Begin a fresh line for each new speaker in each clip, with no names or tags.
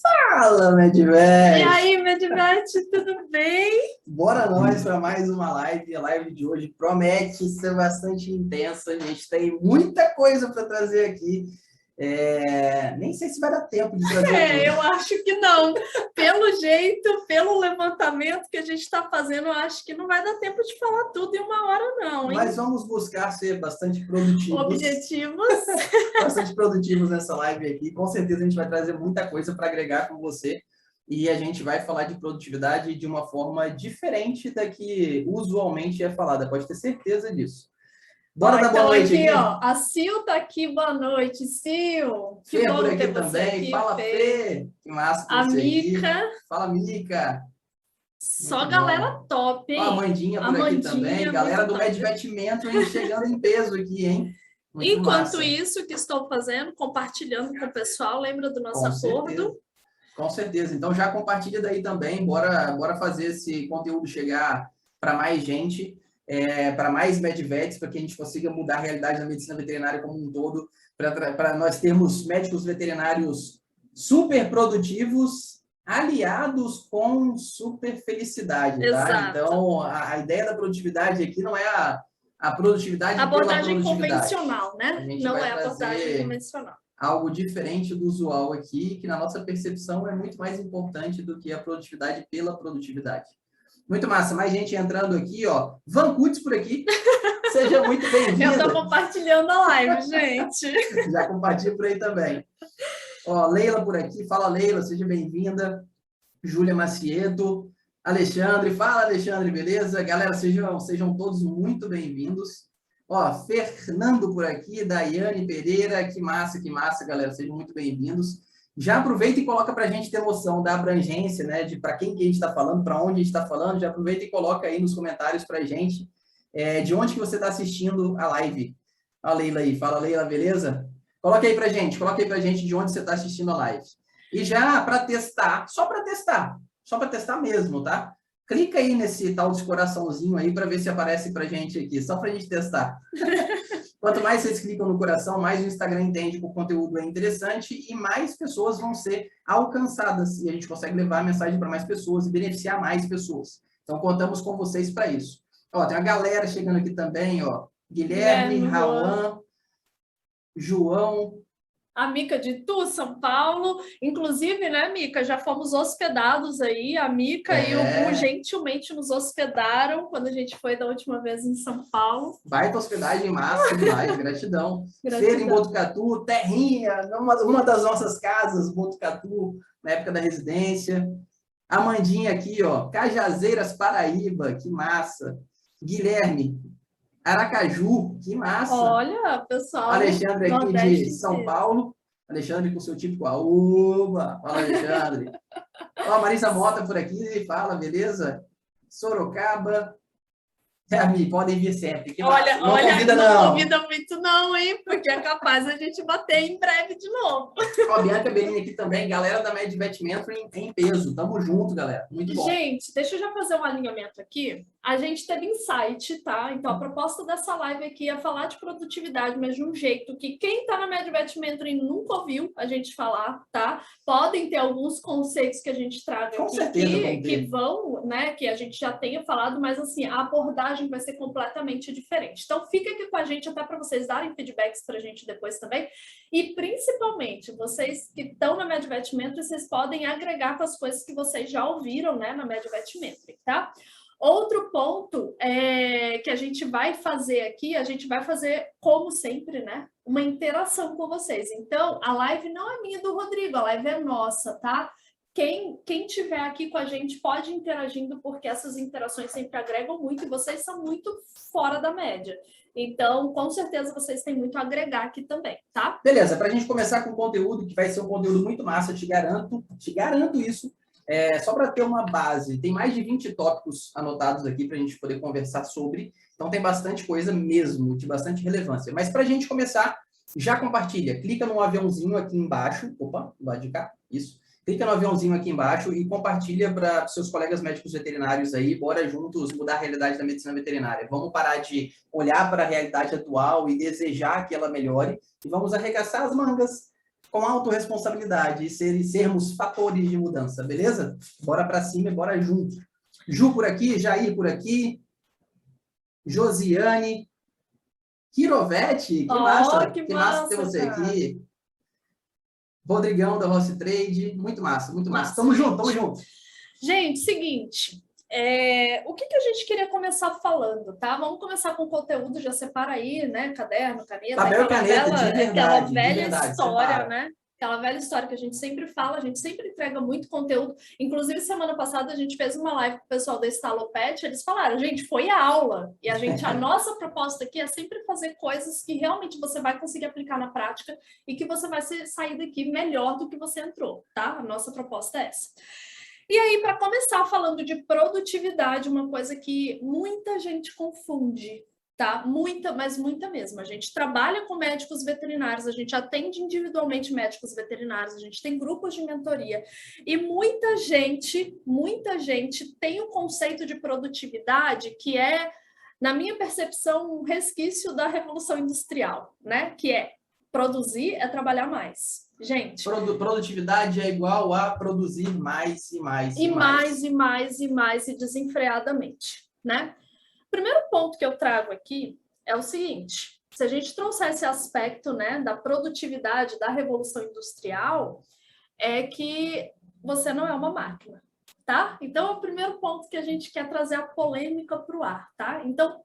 Fala,
E
Medvet!
aí, Medvet, tudo bem?
Bora nós para mais uma live. A live de hoje promete ser bastante intensa. A gente tem muita coisa para trazer aqui. Nem sei se vai dar tempo de trazer tudo.
Eu acho que não. Pelo jeito, pelo levantamento que a gente está fazendo, eu acho que não vai dar tempo de falar tudo em uma hora, não, hein?
Mas vamos buscar ser bastante produtivos.
Objetivos.
Bastante produtivos nessa live aqui. Com certeza a gente vai trazer muita coisa para agregar com você. E a gente vai falar de produtividade de uma forma diferente da que usualmente é falada. Pode ter certeza disso. Bora dar boa noite aqui.
Ó, a Sil tá aqui, boa noite, Sil.
Fê por aqui também. Aqui, fala, Fê. Que massa que
a
você
Mica.
aí. Fala, Mica.
Só muito galera bom. Top, hein?
Ó, a Mandinha por aqui também. Galera do Medvet Mentoring chegando em peso aqui, hein?
Muito Enquanto massa. Isso, o que estou fazendo? Compartilhando com o pessoal. Lembra do nosso acordo?
Com certeza. Então já compartilha daí também. Bora fazer esse conteúdo chegar para mais gente. Para mais medvets, para que a gente consiga mudar a realidade da medicina veterinária como um todo, para nós termos médicos veterinários super produtivos, aliados com super felicidade, tá? Então, a ideia da produtividade aqui não é a produtividade
pela produtividade. Convencional, né? Não é a abordagem convencional.
Algo diferente do usual aqui, que na nossa percepção é muito mais importante do que a produtividade pela produtividade. Muito massa, mais gente entrando aqui, ó. Van Kutz por aqui. Seja muito bem-vinda.
Eu tô compartilhando a live, gente.
Já compartilha por aí também. Ó, Leila por aqui. Fala, Leila, seja bem-vinda. Júlia Macieto. Alexandre, fala, Alexandre, beleza? Galera, sejam todos muito bem-vindos. Ó, Fernando por aqui, Daiane Pereira, que massa, galera. Sejam muito bem-vindos. Já aproveita e coloca para a gente ter noção da abrangência, né? De para quem que a gente está falando, para onde a gente está falando. Já aproveita e coloca aí nos comentários para a gente de onde que você está assistindo a live. A Leila aí. Fala, Leila, beleza? Coloca aí para a gente de onde você está assistindo a live. E já para testar, só para testar mesmo, tá? Clica aí nesse tal de coraçãozinho aí para ver se aparece para a gente aqui, só para a gente testar. Quanto mais vocês clicam no coração, mais o Instagram entende que o conteúdo é interessante e mais pessoas vão ser alcançadas. E a gente consegue levar a mensagem para mais pessoas e beneficiar mais pessoas. Então, contamos com vocês para isso. Ó, tem uma galera chegando aqui também, ó. Guilherme, Rauan, João.
A Mica de Tu, São Paulo. Inclusive, né, Mica, já fomos hospedados aí. A Mica e o Gu gentilmente nos hospedaram quando a gente foi da última vez em São Paulo.
Baita hospedagem massa demais, gratidão. Feira em Botucatu, terrinha, uma das nossas casas, Botucatu, na época da residência. Amandinha aqui, ó, Cajazeiras, Paraíba, que massa. Guilherme, Aracaju, que massa.
Olha, pessoal.
Alexandre aqui de São Paulo. Alexandre com seu típico aúba. Fala, Alexandre. Ó, Marisa Mota por aqui, fala, beleza? Sorocaba. Podem vir sempre.
Olha, não convida muito não, hein? Porque é capaz a gente bater em breve de novo.
Ó, Bianca Berini aqui também, galera da Medvet Mentoring em peso. Tamo junto, galera. Muito bom.
Gente, deixa eu já fazer um alinhamento aqui. A gente teve insight, tá? Então, a proposta dessa live aqui é falar de produtividade, mas de um jeito que quem tá na Medvet Mentoring nunca ouviu a gente falar, tá? Podem ter alguns conceitos que a gente traga aqui que vão, né? Que a gente já tenha falado, mas assim, a abordagem vai ser completamente diferente. Então, fica aqui com a gente até para vocês darem feedbacks para a gente depois também. E, principalmente, vocês que estão na Medvet Mentoring, vocês podem agregar com as coisas que vocês já ouviram, né, na Medvet Mentoring, tá? Outro ponto que a gente vai fazer aqui, a gente vai fazer, como sempre, né, uma interação com vocês. Então, a live não é minha do Rodrigo, a live é nossa, tá? Quem tiver aqui com a gente pode ir interagindo, porque essas interações sempre agregam muito e vocês são muito fora da média. Então, com certeza, vocês têm muito a agregar aqui também, tá?
Beleza, para a gente começar com o conteúdo, que vai ser um conteúdo muito massa, te garanto isso. Só para ter uma base, tem mais de 20 tópicos anotados aqui para a gente poder conversar sobre. Então, tem bastante coisa mesmo, de bastante relevância. Mas para a gente começar, já compartilha. Clica no aviãozinho aqui embaixo. Opa, do lado de cá, isso. Clica no aviãozinho aqui embaixo e compartilha para seus colegas médicos veterinários aí. Bora juntos mudar a realidade da medicina veterinária. Vamos parar de olhar para a realidade atual e desejar que ela melhore. E vamos arregaçar as mangas com autorresponsabilidade e sermos fatores de mudança, beleza? Bora para cima e bora junto. Ju por aqui, Jair por aqui, Josiane, Quirovete, que massa,
que massa
ter você
cara.
aqui. Rodrigão da Rossi Trade, muito massa, muito massa. Tamo junto, tamo junto.
Gente, seguinte, o que a gente queria começar falando, tá? Vamos começar com o conteúdo, já separa aí, né? Caderno, caneta,
papel, caneta, de verdade,
aquela velha
verdade,
história,
separa.
né? Aquela velha história que a gente sempre fala, a gente sempre entrega muito conteúdo. Inclusive, semana passada a gente fez uma live com o pessoal da Estalopet, eles falaram, gente, foi aula. E a nossa proposta aqui é sempre fazer coisas que realmente você vai conseguir aplicar na prática e que você vai sair daqui melhor do que você entrou, tá? A nossa proposta é essa. E aí, para começar falando de produtividade, uma coisa que muita gente confunde, tá? Mas muita mesmo. A gente trabalha com médicos veterinários, a gente atende individualmente médicos veterinários, a gente tem grupos de mentoria e muita gente tem o conceito de produtividade que é, na minha percepção, um resquício da Revolução Industrial, né? Que é produzir é trabalhar mais. Gente,
produtividade é igual a produzir mais e mais
e desenfreadamente, né? O primeiro ponto que eu trago aqui é o seguinte: se a gente trouxer esse aspecto, né, da produtividade, da revolução industrial, é que você não é uma máquina, tá? Então, é o primeiro ponto que a gente quer trazer a polêmica para o ar, tá? Então,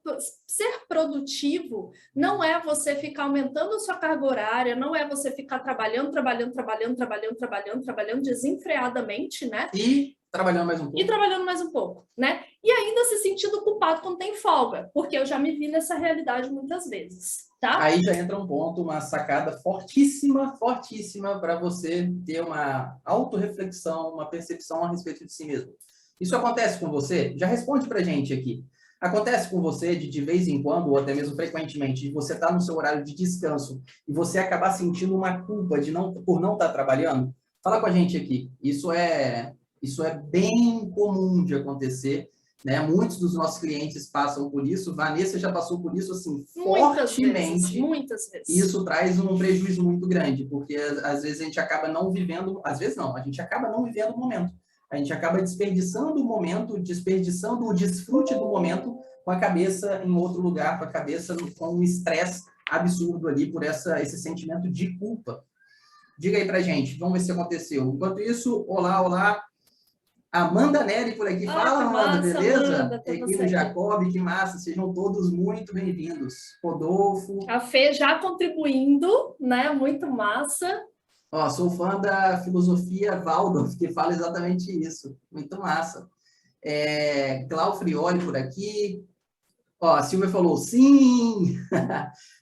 ser produtivo não é você ficar aumentando a sua carga horária, não é você ficar trabalhando desenfreadamente, né?
E trabalhando mais um pouco.
Né? E ainda se sentindo culpado quando tem folga, porque eu já me vi nessa realidade muitas vezes, tá?
Aí já entra um ponto, uma sacada fortíssima para você ter uma autorreflexão, uma percepção a respeito de si mesmo. Isso acontece com você? Já responde pra gente aqui. Acontece com você de vez em quando, ou até mesmo frequentemente, de você estar no seu horário de descanso e você acabar sentindo uma culpa por não estar trabalhando? Fala com a gente aqui. Isso é bem comum de acontecer, né? Muitos dos nossos clientes passam por isso. Vanessa já passou por isso, assim, fortemente.
Muitas vezes.
E isso traz um prejuízo muito grande, porque às vezes a gente acaba não vivendo, às vezes não, a gente acaba não vivendo o momento. A gente acaba desperdiçando o momento, desperdiçando o desfrute do momento com a cabeça em outro lugar, com a cabeça com um estresse absurdo ali por esse sentimento de culpa. Diga aí pra gente, vamos ver se aconteceu. Enquanto isso, olá. Amanda Neri por aqui. Fala, Amanda, beleza?
Amanda,
Equipe Jacob, que massa. Sejam todos muito bem-vindos. Rodolfo.
A Fê já contribuindo, né? Muito massa.
Ó, sou fã da filosofia Waldorf, que fala exatamente isso. Muito massa. Clau Frioli por aqui. Ó, a Silvia falou sim.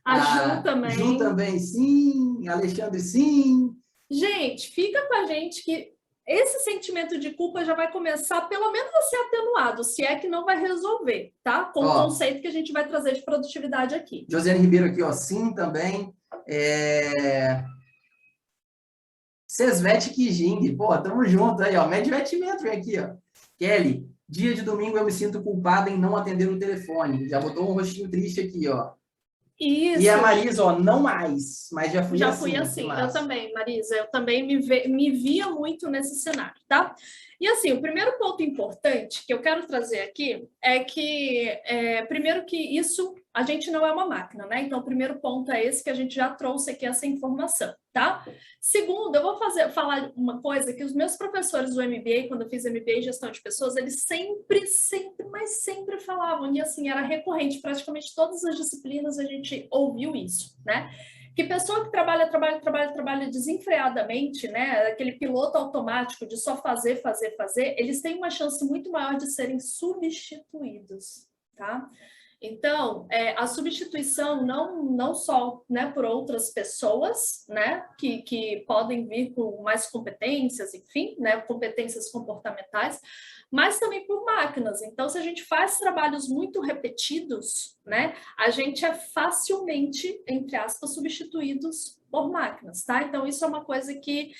A Ju também.
Ju também, sim. Alexandre, sim.
Gente, fica com a gente que esse sentimento de culpa já vai começar, pelo menos, a ser atenuado, se é que não vai resolver, tá? Com o conceito que a gente vai trazer de produtividade aqui.
Josiane Ribeiro aqui, ó, sim também. Sesvete Kijing, pô, tamo junto aí, ó. Medvetimento vem aqui, ó. Kelly, dia de domingo eu me sinto culpada em não atender o telefone. Já botou um rostinho triste aqui, ó.
Isso.
E a Marisa, ó, não mais, mas já fui
assim. Eu também, Marisa, eu também me via muito nesse cenário, tá? E assim, o primeiro ponto importante que eu quero trazer aqui é que, primeiro que isso, a gente não é uma máquina, né? Então, o primeiro ponto é esse que a gente já trouxe aqui, essa informação, tá? Segundo, eu vou falar uma coisa que os meus professores do MBA, quando eu fiz MBA em Gestão de Pessoas, eles sempre falavam, e assim, era recorrente, praticamente todas as disciplinas a gente ouviu isso, né? Que pessoa que trabalha desenfreadamente, né? Aquele piloto automático de só fazer, eles têm uma chance muito maior de serem substituídos, tá? Então, a substituição não só, né, por outras pessoas, né, que podem vir com mais competências, enfim, né, competências comportamentais, mas também por máquinas. Então, se a gente faz trabalhos muito repetidos, né, a gente é facilmente, entre aspas, substituídos por máquinas, tá? Então, isso é uma coisa que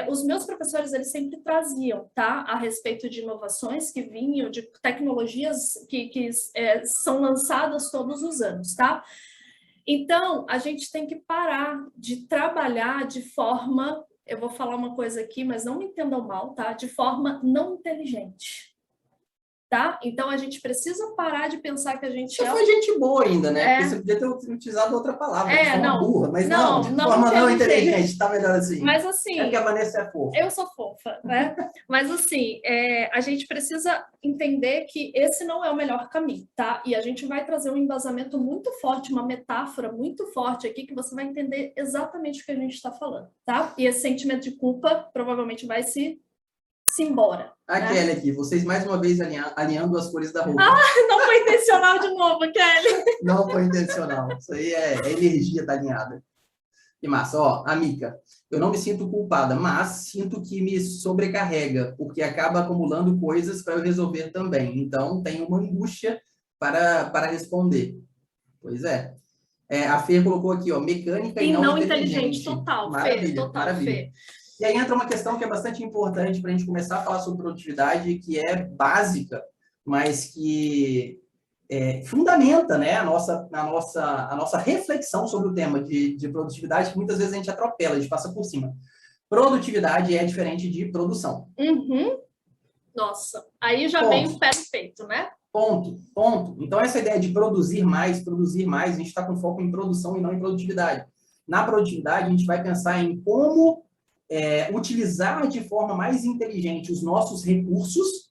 os meus professores, eles sempre traziam, tá? A respeito de inovações que vinham, de tecnologias que são lançadas todos os anos, tá? Então, a gente tem que parar de trabalhar de forma, eu vou falar uma coisa aqui, mas não me entendam mal, tá? De forma não inteligente. Tá? Então, a gente precisa parar de pensar que a gente
Você foi gente boa ainda, né?
É.
Porque você podia ter utilizado outra palavra, de forma
não.
burra, mas
Não,
de
não
forma não
inteligente.
inteligente, tá melhor assim.
Mas assim,
É porque a Vanessa é fofa.
eu sou fofa, né? Mas assim, a gente precisa entender que esse não é o melhor caminho, tá? E a gente vai trazer um embasamento muito forte, uma metáfora muito forte aqui, que você vai entender exatamente o que a gente está falando, tá? E esse sentimento de culpa provavelmente vai se embora.
A
né?
Kelly aqui, vocês mais uma vez alinhando as cores da roupa.
Não foi intencional de novo, Kelly.
Não foi intencional. Isso aí é energia tá alinhada. Que massa. Ó, a Mica, eu não me sinto culpada, mas sinto que me sobrecarrega, porque acaba acumulando coisas para eu resolver também. Então, tenho uma angústia para responder. Pois é. A Fê colocou aqui, ó, mecânica e não inteligente.
Total,
Maravilha,
Fê, total,
maravilha.
Fê.
E aí entra uma questão que é bastante importante para a gente começar a falar sobre produtividade, que é básica, mas que fundamenta, né, a nossa reflexão sobre o tema de produtividade, que muitas vezes a gente atropela, a gente passa por cima. Produtividade é diferente de produção.
Uhum. Nossa, aí já vem o pé no peito, né?
Ponto. Então, essa ideia de produzir mais, a gente está com foco em produção e não em produtividade. Na produtividade, a gente vai pensar em como utilizar de forma mais inteligente os nossos recursos,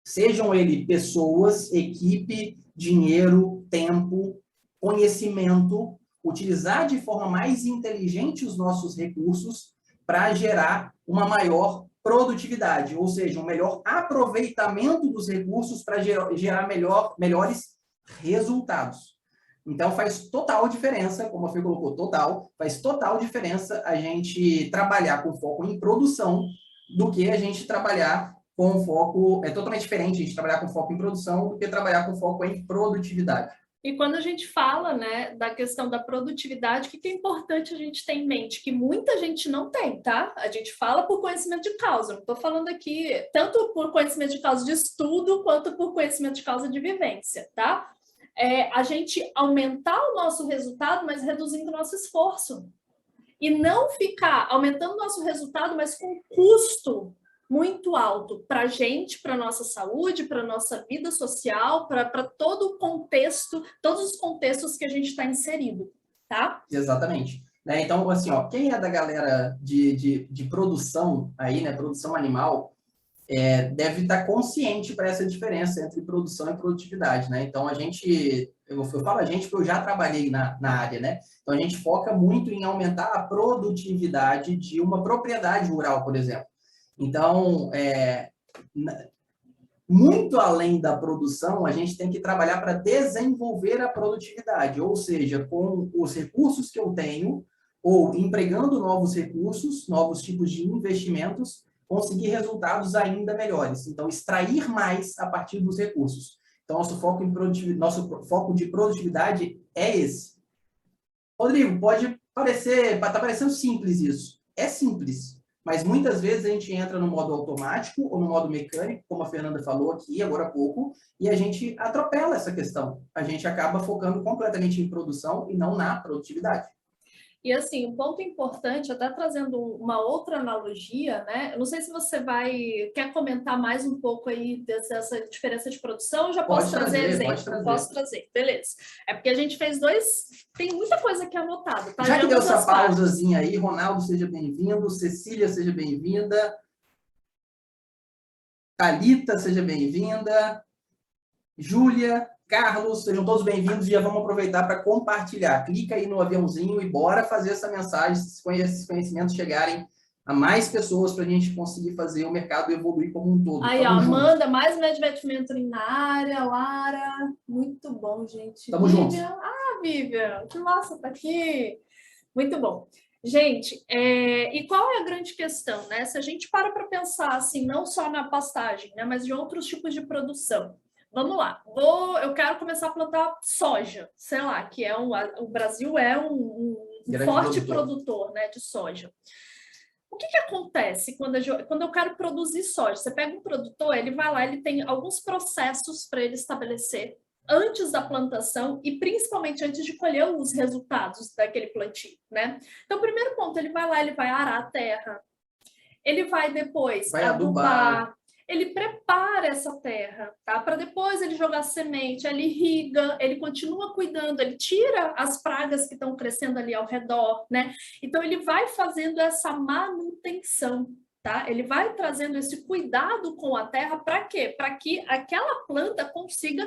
sejam eles pessoas, equipe, dinheiro, tempo, conhecimento, utilizar de forma mais inteligente os nossos recursos para gerar uma maior produtividade, ou seja, um melhor aproveitamento dos recursos para gerar melhores resultados. Então, faz total diferença, como a Fê colocou, faz total diferença a gente trabalhar com foco em produção do que a gente trabalhar com foco... É totalmente diferente a gente trabalhar com foco em produção do que trabalhar com foco em produtividade.
E quando a gente fala, né, da questão da produtividade, o que é importante a gente ter em mente? Que muita gente não tem, tá? A gente fala por conhecimento de causa. Não estou falando aqui tanto por conhecimento de causa de estudo, quanto por conhecimento de causa de vivência, tá? A gente aumentar o nosso resultado, mas reduzindo o nosso esforço. E não ficar aumentando o nosso resultado, mas com custo muito alto para a gente, para a nossa saúde, para a nossa vida social, para todo o contexto, todos os contextos que a gente está inserido, tá?
Exatamente. Então, assim, ó, quem é da galera de produção aí, né, produção animal, deve estar consciente para essa diferença entre produção e produtividade, né? Então, eu falo a gente porque eu já trabalhei na área, né? Então, a gente foca muito em aumentar a produtividade de uma propriedade rural, por exemplo. Então, muito além da produção, a gente tem que trabalhar para desenvolver a produtividade, ou seja, com os recursos que eu tenho, ou empregando novos recursos, novos tipos de investimentos, conseguir resultados ainda melhores. Então, extrair mais a partir dos recursos. Então, nosso foco de produtividade é esse. Rodrigo, tá parecendo simples isso. É simples. Mas muitas vezes a gente entra no modo automático ou no modo mecânico, como a Fernanda falou aqui agora há pouco, e a gente atropela essa questão. A gente acaba focando completamente em produção e não na produtividade.
E assim, um ponto importante, até trazendo uma outra analogia, né? Eu não sei se você quer comentar mais um pouco aí dessa diferença de produção, eu já posso trazer exemplo? Posso trazer, beleza. É porque a gente fez tem muita coisa aqui anotada, tá?
Já que deu essa pausazinha aí, Ronaldo, seja bem-vindo, Cecília, seja bem-vinda, Thalita, seja bem-vinda, Júlia, Carlos, sejam todos bem-vindos e já vamos aproveitar para compartilhar. Clica aí no aviãozinho e bora fazer essa mensagem, esses conhecimentos chegarem a mais pessoas para a gente conseguir fazer o mercado evoluir como um todo.
Aí, ó, Amanda, mais Medvet Mentoring na área, Lara, muito bom, gente.
Tamo juntos.
Vivian, que massa tá aqui. Muito bom. Gente, e qual é a grande questão, né? Se a gente para pensar, assim, não só na pastagem, né, mas de outros tipos de produção. Vamos lá, eu quero começar a plantar soja, sei lá, que o Brasil é um forte produtor, né, de soja. O que acontece quando eu quero produzir soja? Você pega um produtor, ele vai lá, ele tem alguns processos para ele estabelecer antes da plantação e principalmente antes de colher os resultados daquele plantio, né? Então, o primeiro ponto, ele vai lá, ele vai arar a terra, ele vai depois adubar, ele prepara essa terra, tá? Para depois ele jogar semente, ele irriga, ele continua cuidando, ele tira as pragas que estão crescendo ali ao redor, né? Então, ele vai fazendo essa manutenção, tá? Ele vai trazendo esse cuidado com a terra para quê? Para que aquela planta consiga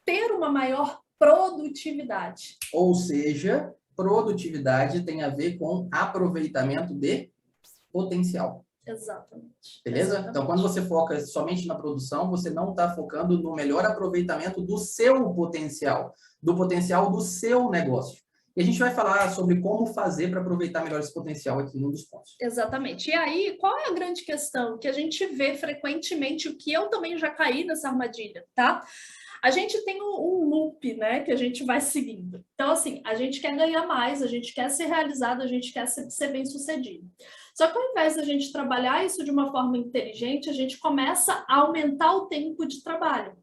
ter uma maior produtividade.
Ou seja, produtividade tem a ver com aproveitamento de potencial.
Exatamente.
Beleza?
Exatamente.
Então, quando você foca somente na produção, você não está focando no melhor aproveitamento do seu potencial, do potencial do seu negócio. E a gente vai falar sobre como fazer para aproveitar melhor esse potencial aqui num dos pontos.
Exatamente. E aí, qual é a grande questão que a gente vê frequentemente, o que eu também já caí nessa armadilha, tá? A gente tem um loop, né, que a gente vai seguindo. Então, assim, a gente quer ganhar mais, a gente quer ser realizado, a gente quer ser bem-sucedido. Só que ao invés da gente trabalhar isso de uma forma inteligente, a gente começa a aumentar o tempo de trabalho.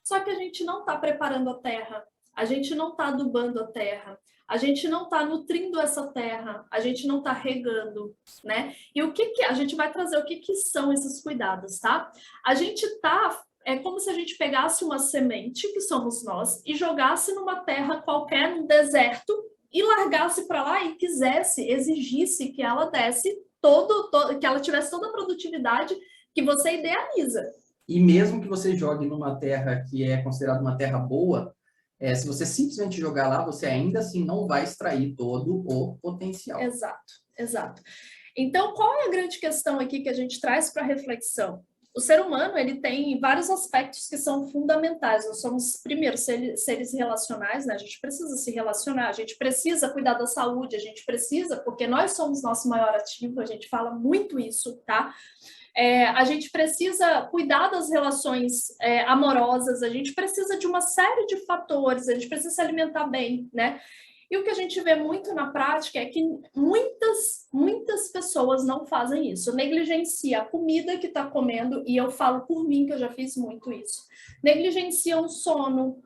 Só que a gente não está preparando a terra, a gente não está adubando a terra, a gente não está nutrindo essa terra, a gente não está regando, né? E o que a gente vai trazer, o que são esses cuidados, tá? A gente está... É como se a gente pegasse uma semente, que somos nós, e jogasse numa terra qualquer, num deserto, e largasse para lá e quisesse, exigisse que ela desse que ela tivesse toda a produtividade que você idealiza.
E mesmo que você jogue numa terra que é considerada uma terra boa, se você simplesmente jogar lá, você ainda assim não vai extrair todo o potencial.
Exato, exato. Então, qual é a grande questão aqui que a gente traz para reflexão? O ser humano, ele tem vários aspectos que são fundamentais. Nós somos, primeiro, seres relacionais, né? A gente precisa se relacionar, a gente precisa cuidar da saúde, a gente precisa, porque nós somos nosso maior ativo, a gente fala muito isso, tá? A gente precisa cuidar das relações amorosas, a gente precisa de uma série de fatores, a gente precisa se alimentar bem, né? E o que a gente vê muito na prática é que muitas pessoas não fazem isso. Negligencia a comida que está comendo, e eu falo por mim que eu já fiz muito isso. Negligenciam o sono,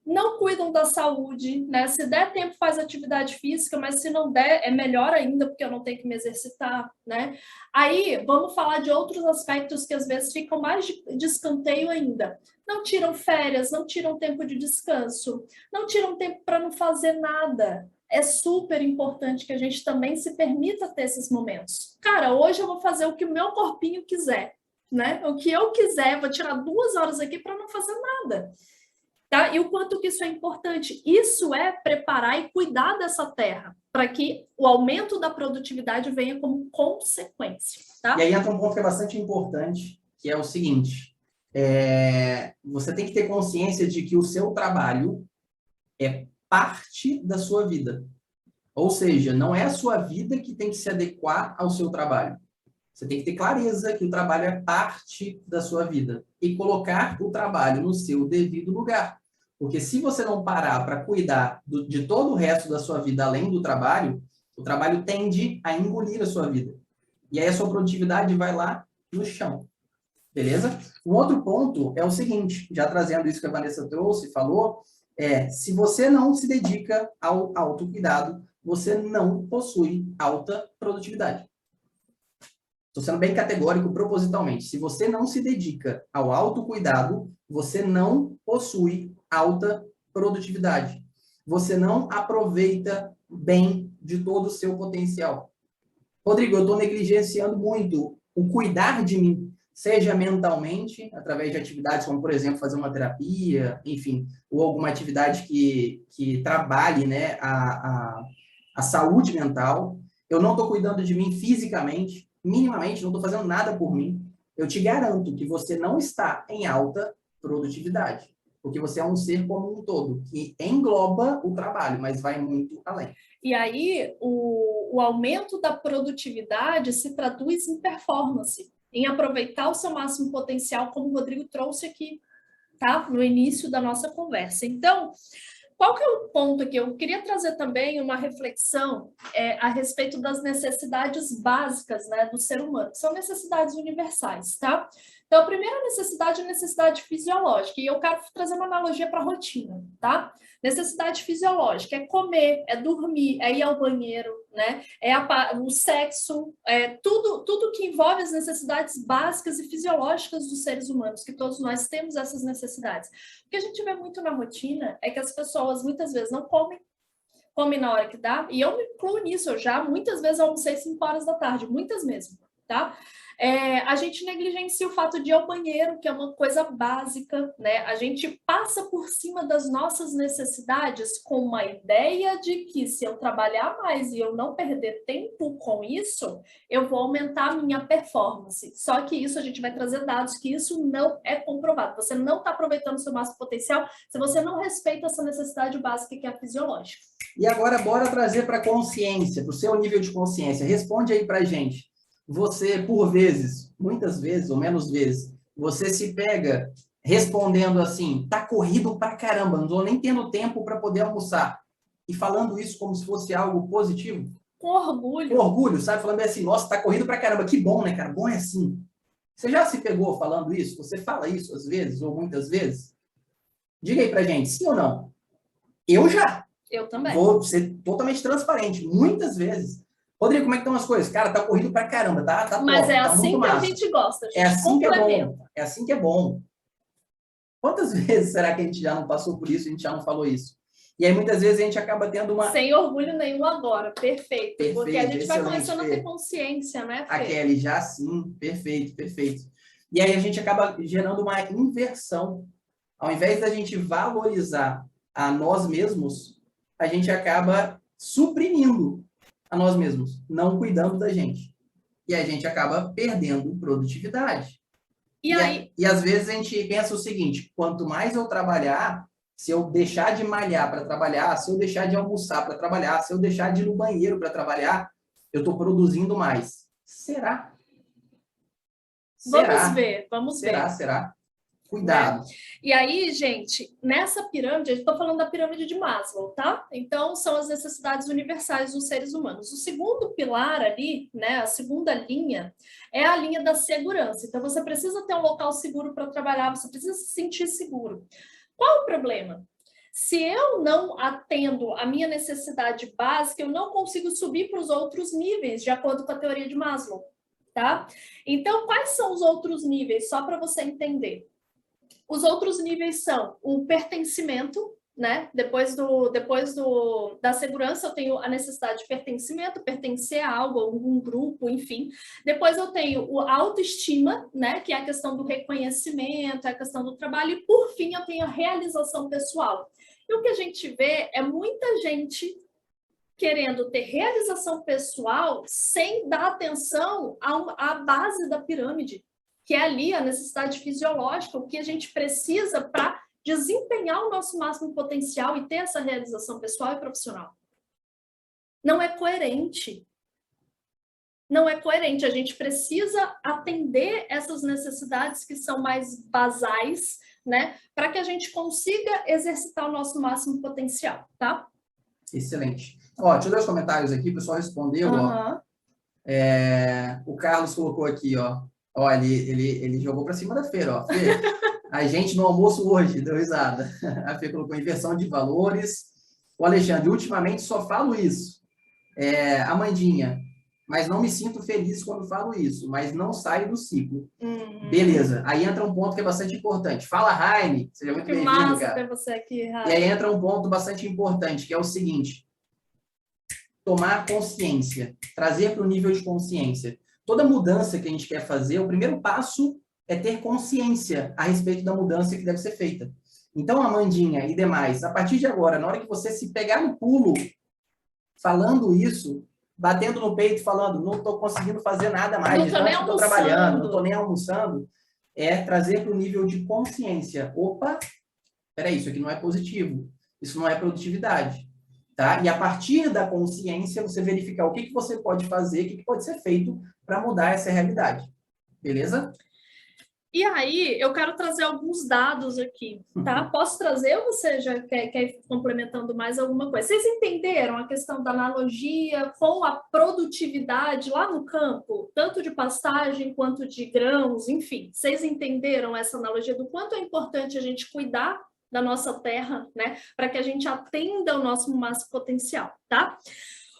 não cuidam da saúde, né? Se der tempo, faz atividade física, mas se não der, é melhor ainda, porque eu não tenho que me exercitar, né? Aí, vamos falar de outros aspectos que às vezes ficam mais de escanteio ainda. Não tiram férias, não tiram tempo de descanso, não tiram tempo para não fazer nada. É super importante que a gente também se permita ter esses momentos. Cara, hoje eu vou fazer o que o meu corpinho quiser, né? O que eu quiser, vou tirar 2 horas aqui para não fazer nada. Tá? E o quanto que isso é importante. Isso é preparar e cuidar dessa terra, para que o aumento da produtividade venha como consequência. Tá?
E aí entra um ponto que é bastante importante, que é o seguinte... você tem que ter consciência de que o seu trabalho é parte da sua vida. Ou seja, não é a sua vida que tem que se adequar ao seu trabalho. Você tem que ter clareza que o trabalho é parte da sua vida e colocar o trabalho no seu devido lugar. Porque se você não parar para cuidar de todo o resto da sua vida além do trabalho, o trabalho tende a engolir a sua vida. E aí a sua produtividade vai lá no chão. Beleza? Um outro ponto é o seguinte, já trazendo isso que a Vanessa trouxe, falou, se você não se dedica ao autocuidado, você não possui alta produtividade. Estou sendo bem categórico propositalmente. Se você não se dedica ao autocuidado, você não possui alta produtividade. Você não aproveita bem de todo o seu potencial. Rodrigo, eu estou negligenciando muito o cuidar de mim, seja mentalmente, através de atividades como, por exemplo, fazer uma terapia, enfim, ou alguma atividade que trabalhe, né, a saúde mental. Eu não estou cuidando de mim fisicamente, minimamente, não estou fazendo nada por mim. Eu te garanto que você não está em alta produtividade, porque você é um ser como um todo, que engloba o trabalho, mas vai muito além.
E aí, o aumento da produtividade se traduz em performance, em aproveitar o seu máximo potencial, como o Rodrigo trouxe aqui, tá? No início da nossa conversa. Então, Qual que é o ponto aqui? Eu queria trazer também uma reflexão a respeito das necessidades básicas, né, do ser humano, que são necessidades universais, tá? Então, a primeira necessidade é a necessidade fisiológica, e eu quero trazer uma analogia para a rotina, tá? Necessidade fisiológica é comer, é dormir, é ir ao banheiro, né? O sexo, tudo que envolve as necessidades básicas e fisiológicas dos seres humanos, que todos nós temos essas necessidades. O que a gente vê muito na rotina é que as pessoas muitas vezes não comem na hora que dá, e eu me incluo nisso, eu já muitas vezes almocei 5 horas da tarde, muitas mesmo, tá? A gente negligencia o fato de ir ao banheiro, que é uma coisa básica, né? A gente passa por cima das nossas necessidades com uma ideia de que se eu trabalhar mais e eu não perder tempo com isso, eu vou aumentar a minha performance. Só que isso a gente vai trazer dados que isso não é comprovado. Você não está aproveitando o seu máximo potencial se você não respeita essa necessidade básica que é a fisiológica.
E agora, bora trazer para a consciência, para o seu nível de consciência. Responde aí para a gente. Você, por vezes, muitas vezes ou menos vezes, você se pega respondendo assim, tá corrido pra caramba, não tô nem tendo tempo para poder almoçar. E falando isso como se fosse algo positivo.
Com orgulho.
Com orgulho, sabe? Falando assim, nossa, tá corrido pra caramba, que bom, né, cara? Bom é assim. Você já se pegou falando isso? Você fala isso às vezes ou muitas vezes? Diga aí pra gente, sim ou não? Eu já.
Eu também.
Vou ser totalmente transparente. Muitas vezes. Rodrigo, como é que estão as coisas? Cara, tá corrido pra caramba, tá
Mas
top,
é
tá
assim que
massa.
a gente gosta, a gente
é assim que é
complementa.
bom. É assim que é bom. Quantas vezes será que a gente já não passou por isso, a gente já não falou isso? E aí, muitas vezes, a gente acaba tendo uma...
Sem orgulho nenhum agora, perfeito. Porque a gente vai começando
Fê.
a ter consciência, né, Fê?
A Kelly, já sim, perfeito, perfeito. E aí, a gente acaba gerando uma inversão. Ao invés da gente valorizar a nós mesmos, a gente acaba suprimindo a nós mesmos, não cuidando da gente. E a gente acaba perdendo produtividade. E às vezes a gente pensa o seguinte, quanto mais eu trabalhar, se eu deixar de malhar para trabalhar, se eu deixar de almoçar para trabalhar, se eu deixar de ir no banheiro para trabalhar, eu estou produzindo mais. Será?
Vamos ver.
Será? Cuidado.
Né? E aí, gente, nessa pirâmide, eu estou falando da pirâmide de Maslow, tá? Então, são as necessidades universais dos seres humanos. O segundo pilar ali, né, a segunda linha, é a linha da segurança. Então, você precisa ter um local seguro para trabalhar, você precisa se sentir seguro. Qual o problema? Se eu não atendo a minha necessidade básica, eu não consigo subir para os outros níveis, de acordo com a teoria de Maslow, tá? Então, quais são os outros níveis? Só para você entender. Os outros níveis são o pertencimento, né? Depois da segurança, eu tenho a necessidade de pertencimento, pertencer a algo, a algum grupo, enfim. Depois eu tenho a autoestima, né? Que é a questão do reconhecimento, é a questão do trabalho. E, por fim, eu tenho a realização pessoal. E o que a gente vê é muita gente querendo ter realização pessoal sem dar atenção à base da pirâmide, que é ali a necessidade fisiológica, o que a gente precisa para desempenhar o nosso máximo potencial e ter essa realização pessoal e profissional. Não é coerente. Não é coerente. A gente precisa atender essas necessidades que são mais basais, né, para que a gente consiga exercitar o nosso máximo potencial, tá?
Excelente. Ó, deixa eu ler os comentários aqui, o pessoal respondeu, ó. O Carlos colocou aqui, ó. Ó, ele jogou para cima da Feira, ó. Fê, a gente no almoço hoje, deu risada. A Fê colocou inversão de valores. O Alexandre, ultimamente só falo isso. Amandinha, mas não me sinto feliz quando falo isso, mas não saio do ciclo. Beleza. Aí entra um ponto que é bastante importante. Fala, Raine. Seja muito bem-vindo, cara.
Que massa ter você aqui, Raine.
E aí entra um ponto bastante importante, que é o seguinte. Tomar consciência. Trazer para o nível de consciência. Toda mudança que a gente quer fazer, o primeiro passo é ter consciência a respeito da mudança que deve ser feita. Então, Amandinha e demais, a partir de agora, na hora que você se pegar no pulo, falando isso, batendo no peito, falando, não estou conseguindo fazer nada mais,
não estou
trabalhando, não estou nem almoçando, trazer para o nível de consciência. Opa, peraí, isso aqui não é positivo, isso não é produtividade. Tá? E a partir da consciência, você verificar o que você pode fazer, o que pode ser feito para mudar essa realidade. Beleza?
E aí, eu quero trazer alguns dados aqui, tá? Posso trazer ou você já quer ir complementando mais alguma coisa? Vocês entenderam a questão da analogia com a produtividade lá no campo? Tanto de pastagem quanto de grãos, enfim. Vocês entenderam essa analogia do quanto é importante a gente cuidar da nossa terra, né? Para que a gente atenda o nosso máximo potencial, tá?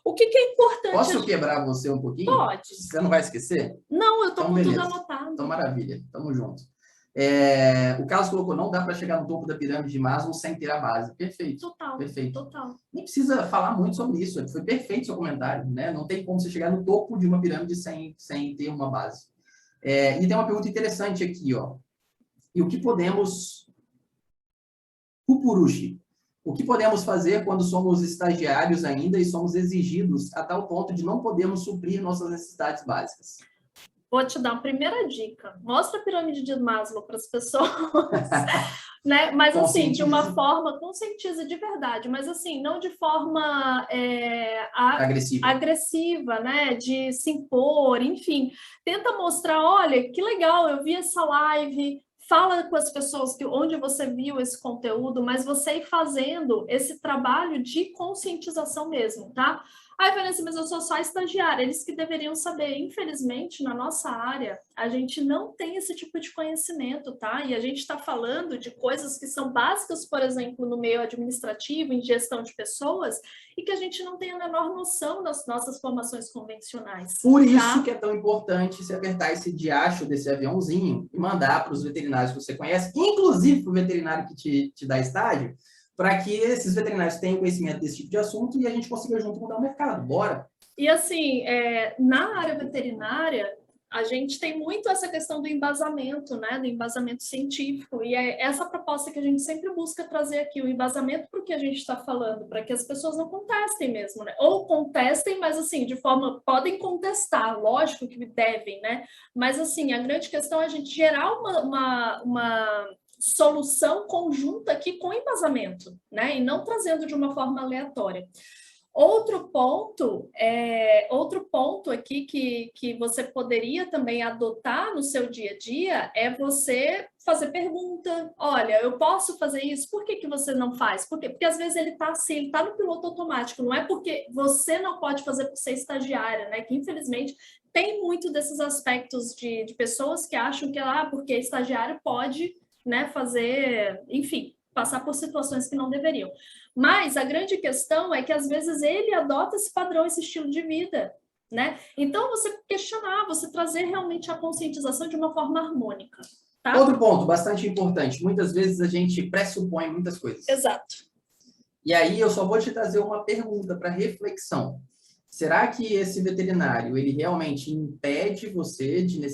O que é importante...
Posso quebrar você um pouquinho?
Pode.
Você não vai esquecer?
Não, eu estou com
beleza.
tudo anotado.
Então, maravilha. Tamo junto. O Carlos colocou, não dá para chegar no topo da pirâmide de Maslow sem ter a base. Perfeito.
Total.
Perfeito.
Total.
Nem precisa falar muito sobre isso. Foi perfeito o seu comentário, né? Não tem como você chegar no topo de uma pirâmide sem ter uma base. E tem uma pergunta interessante aqui, ó. E o que podemos... Pupurushi. O que podemos fazer quando somos estagiários ainda e somos exigidos a tal ponto de não podermos suprir nossas necessidades básicas?
Vou te dar uma primeira dica. Mostra a pirâmide de Maslow para as pessoas, né? Mas assim, de uma forma, conscientiza de verdade, mas assim, não de forma agressiva, né? De se impor, enfim. Tenta mostrar, olha, que legal, eu vi essa live. Fala com as pessoas onde você viu esse conteúdo, mas você ir fazendo esse trabalho de conscientização mesmo, tá? Ai, Vanessa, mas eu sou só estagiária. Eles que deveriam saber. Infelizmente, na nossa área, a gente não tem esse tipo de conhecimento, tá? E a gente está falando de coisas que são básicas, por exemplo, no meio administrativo, em gestão de pessoas, e que a gente não tem a menor noção das nossas formações convencionais.
Por isso que é tão importante se apertar esse diacho desse aviãozinho e mandar para os veterinários que você conhece, inclusive para o veterinário que te dá estágio, para que esses veterinários tenham conhecimento desse tipo de assunto e a gente consiga junto mudar o mercado. Bora!
E assim, na área veterinária, a gente tem muito essa questão do embasamento, né? Do embasamento científico. E é essa proposta que a gente sempre busca trazer aqui, o embasamento para o que a gente está falando, para que as pessoas não contestem mesmo, né? Ou contestem, mas assim, de forma... Podem contestar, lógico que devem, né? Mas assim, a grande questão é a gente gerar uma solução conjunta aqui com embasamento, né? E não trazendo de uma forma aleatória. Outro ponto aqui que você poderia também adotar no seu dia a dia é você fazer pergunta. Olha, eu posso fazer isso? Por que você não faz? Por quê? Porque às vezes ele está assim, ele está no piloto automático. Não é porque você não pode fazer por ser estagiária, né? Que infelizmente tem muito desses aspectos de pessoas que acham que porque estagiário pode, né, fazer, enfim, passar por situações que não deveriam. Mas a grande questão é que às vezes ele adota esse padrão, esse estilo de vida, né? Então você questionar, você trazer realmente a conscientização de uma forma harmônica, tá?
Outro ponto bastante importante, muitas vezes a gente pressupõe muitas coisas.
Exato.
E aí eu só vou te trazer uma pergunta para reflexão. Será que esse veterinário, ele realmente impede você de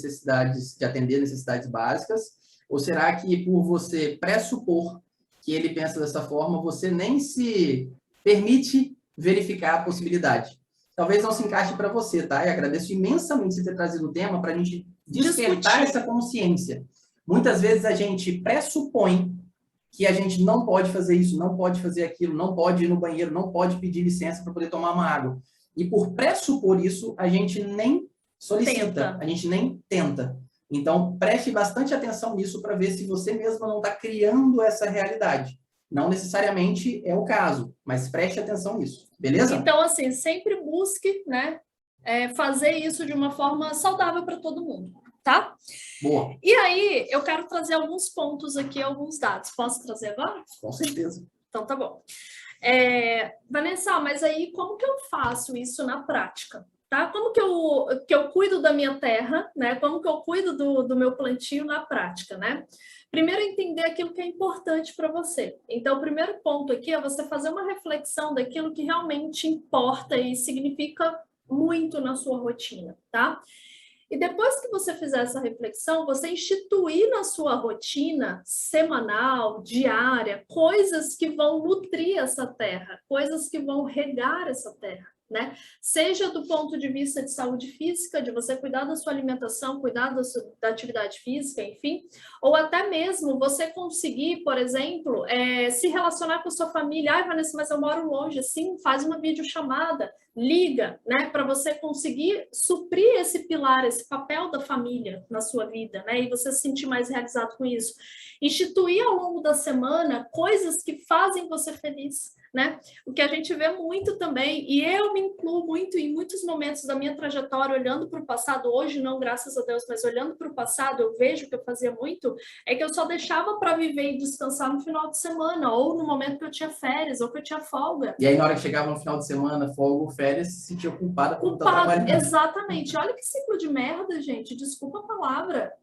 atender necessidades básicas? Ou será que por você pressupor que ele pensa dessa forma, você nem se permite verificar a possibilidade? Talvez não se encaixe para você, tá? E agradeço imensamente você ter trazido o tema para a gente despertar essa consciência. Muitas vezes a gente pressupõe que a gente não pode fazer isso, não pode fazer aquilo, não pode ir no banheiro, não pode pedir licença para poder tomar uma água. E por pressupor isso, a gente nem solicita, a gente nem tenta. Então, preste bastante atenção nisso para ver se você mesmo não está criando essa realidade. Não necessariamente é o caso, mas preste atenção nisso, beleza?
Então, assim, sempre busque, né, fazer isso de uma forma saudável para todo mundo, tá?
Boa.
E aí, eu quero trazer alguns pontos aqui, alguns dados. Posso trazer agora?
Com certeza.
Então, tá bom. Vanessa, mas aí como que eu faço isso na prática? Tá? Como que eu cuido da minha terra, né? Como que eu cuido do meu plantio na prática, né? Primeiro, entender aquilo que é importante para você. Então, o primeiro ponto aqui é você fazer uma reflexão daquilo que realmente importa e significa muito na sua rotina, tá? E depois que você fizer essa reflexão, você instituir na sua rotina semanal, diária, coisas que vão nutrir essa terra, coisas que vão regar essa terra. né? Seja do ponto de vista de saúde física, de você cuidar da sua alimentação, cuidar da atividade física, enfim, ou até mesmo você conseguir, por exemplo, se relacionar com a sua família. Ai, Vanessa, mas eu moro longe. Sim, faz uma videochamada, liga, né, para você conseguir suprir esse pilar, esse papel da família na sua vida, né, e você se sentir mais realizado com isso. Instituir ao longo da semana coisas que fazem você feliz, né? O que a gente vê muito também, e eu me incluo muito em muitos momentos da minha trajetória, olhando para o passado, hoje não, graças a Deus, mas olhando para o passado, eu vejo que eu fazia muito, é que eu só deixava para viver e descansar no final de semana, ou no momento que eu tinha férias, ou que eu tinha folga.
E aí, na hora que chegava no final de semana, folga ou férias, se sentia culpada por estar trabalhando.
Exatamente. Olha que ciclo de merda, gente. Desculpa a palavra.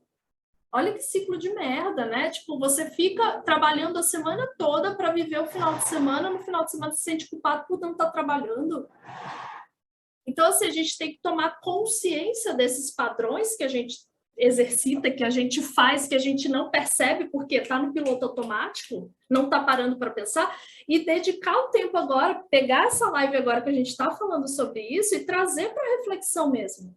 Olha que ciclo de merda, né? Tipo, você fica trabalhando a semana toda para viver o final de semana, no final de semana se sente culpado por não estar trabalhando. Então, assim, a gente tem que tomar consciência desses padrões que a gente exercita, que a gente faz, que a gente não percebe porque está no piloto automático, não está parando para pensar, e dedicar o tempo agora, pegar essa live agora que a gente está falando sobre isso e trazer para reflexão mesmo.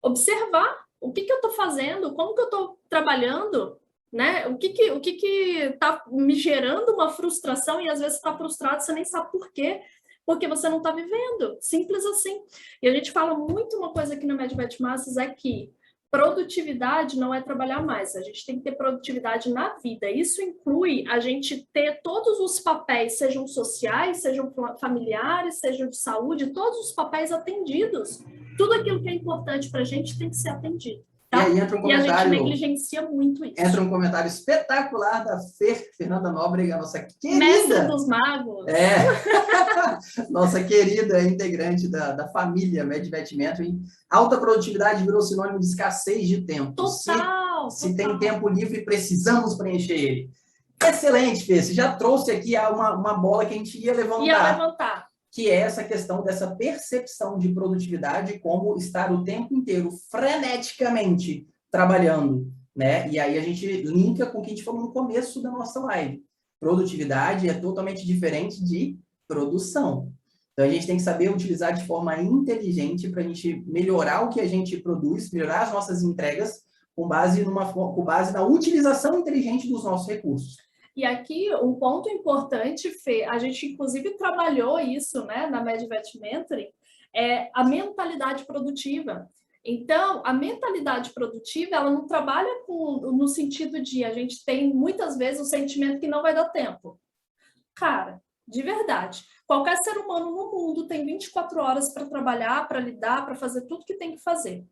Observar o que eu estou fazendo, como que eu estou trabalhando, né? O que está me gerando uma frustração, e às vezes está frustrado, você nem sabe por quê, porque você não está vivendo, simples assim. E a gente fala muito uma coisa aqui na MedVet Masters, é que produtividade não é trabalhar mais, a gente tem que ter produtividade na vida. Isso inclui a gente ter todos os papéis, sejam sociais, sejam familiares, sejam de saúde, todos os papéis atendidos. Tudo aquilo que é importante para a gente tem que ser atendido. Tá?
E aí entra um comentário,
e a gente negligencia muito isso.
Entra um comentário espetacular da Fernanda Nóbrega, nossa querida...
Mestre dos magos.
Nossa querida integrante da família MedVet Mentoring. Alta produtividade virou sinônimo de escassez de tempo.
Total.
Se tem tempo livre, precisamos preencher ele. Excelente, Fê. Você já trouxe aqui uma bola que a gente ia levantar. Que é essa questão dessa percepção de produtividade como estar o tempo inteiro freneticamente trabalhando, né? E aí a gente linka com o que a gente falou no começo da nossa live. Produtividade é totalmente diferente de produção. Então a gente tem que saber utilizar de forma inteligente para a gente melhorar o que a gente produz, melhorar as nossas entregas com base na utilização inteligente dos nossos recursos.
E aqui, um ponto importante, Fê, a gente inclusive trabalhou isso, né, na MedVet Mentoring, é a mentalidade produtiva. Então, a mentalidade produtiva, ela não trabalha no sentido de a gente tem muitas vezes o sentimento que não vai dar tempo. Cara, de verdade, qualquer ser humano no mundo tem 24 horas para trabalhar, para lidar, para fazer tudo que tem que fazer.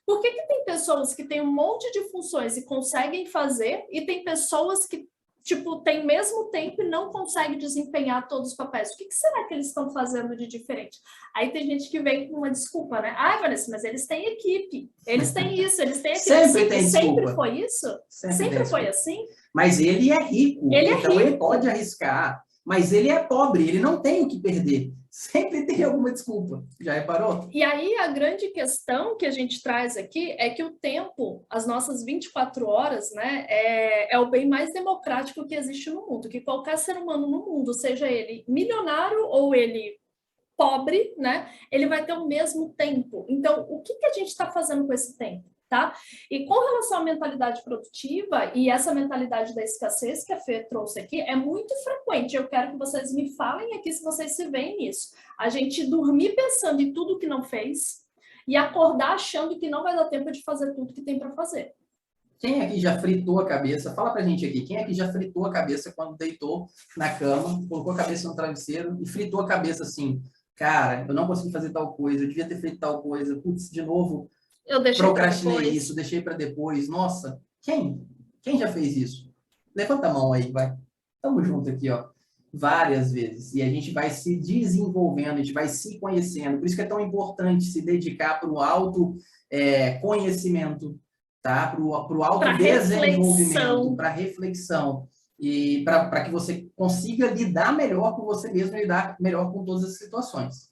Por que tem pessoas que têm um monte de funções e conseguem fazer, e tem pessoas que tem mesmo tempo e não consegue desempenhar todos os papéis? O que será que eles estão fazendo de diferente? Aí tem gente que vem com uma desculpa, né? Ah, Vanessa, mas eles têm equipe, eles têm isso, eles têm aquilo. Sempre foi isso? Sempre foi assim?
Mas ele é rico, então ele pode arriscar. Mas ele é pobre, ele não tem o que perder. Sempre tem alguma desculpa. Já reparou?
E aí a grande questão que a gente traz aqui é que o tempo, as nossas 24 horas, né, é o bem mais democrático que existe no mundo. Que qualquer ser humano no mundo, seja ele milionário ou ele pobre, né, ele vai ter o mesmo tempo. Então, o que a gente está fazendo com esse tempo? Tá? E com relação à mentalidade produtiva e essa mentalidade da escassez que a Fê trouxe aqui, é muito frequente. Eu quero que vocês me falem aqui se vocês se veem nisso. A gente dormir pensando em tudo que não fez e acordar achando que não vai dar tempo de fazer tudo que tem para fazer.
Quem aqui já fritou a cabeça? Fala pra gente aqui. Quem aqui já fritou a cabeça quando deitou na cama, colocou a cabeça no travesseiro e fritou a cabeça assim? Cara, eu não consegui fazer tal coisa, eu devia ter feito tal coisa. Putz, de novo...
Eu
procrastinei isso, deixei para depois. Nossa, quem já fez isso? Levanta a mão aí, vai. Tamo junto aqui, ó. Várias vezes. E a gente vai se desenvolvendo, a gente vai se conhecendo. Por isso que é tão importante se dedicar para o autoconhecimento, tá? Para o autodesenvolvimento, para reflexão. E para que você consiga lidar melhor com você mesmo, lidar melhor com todas as situações.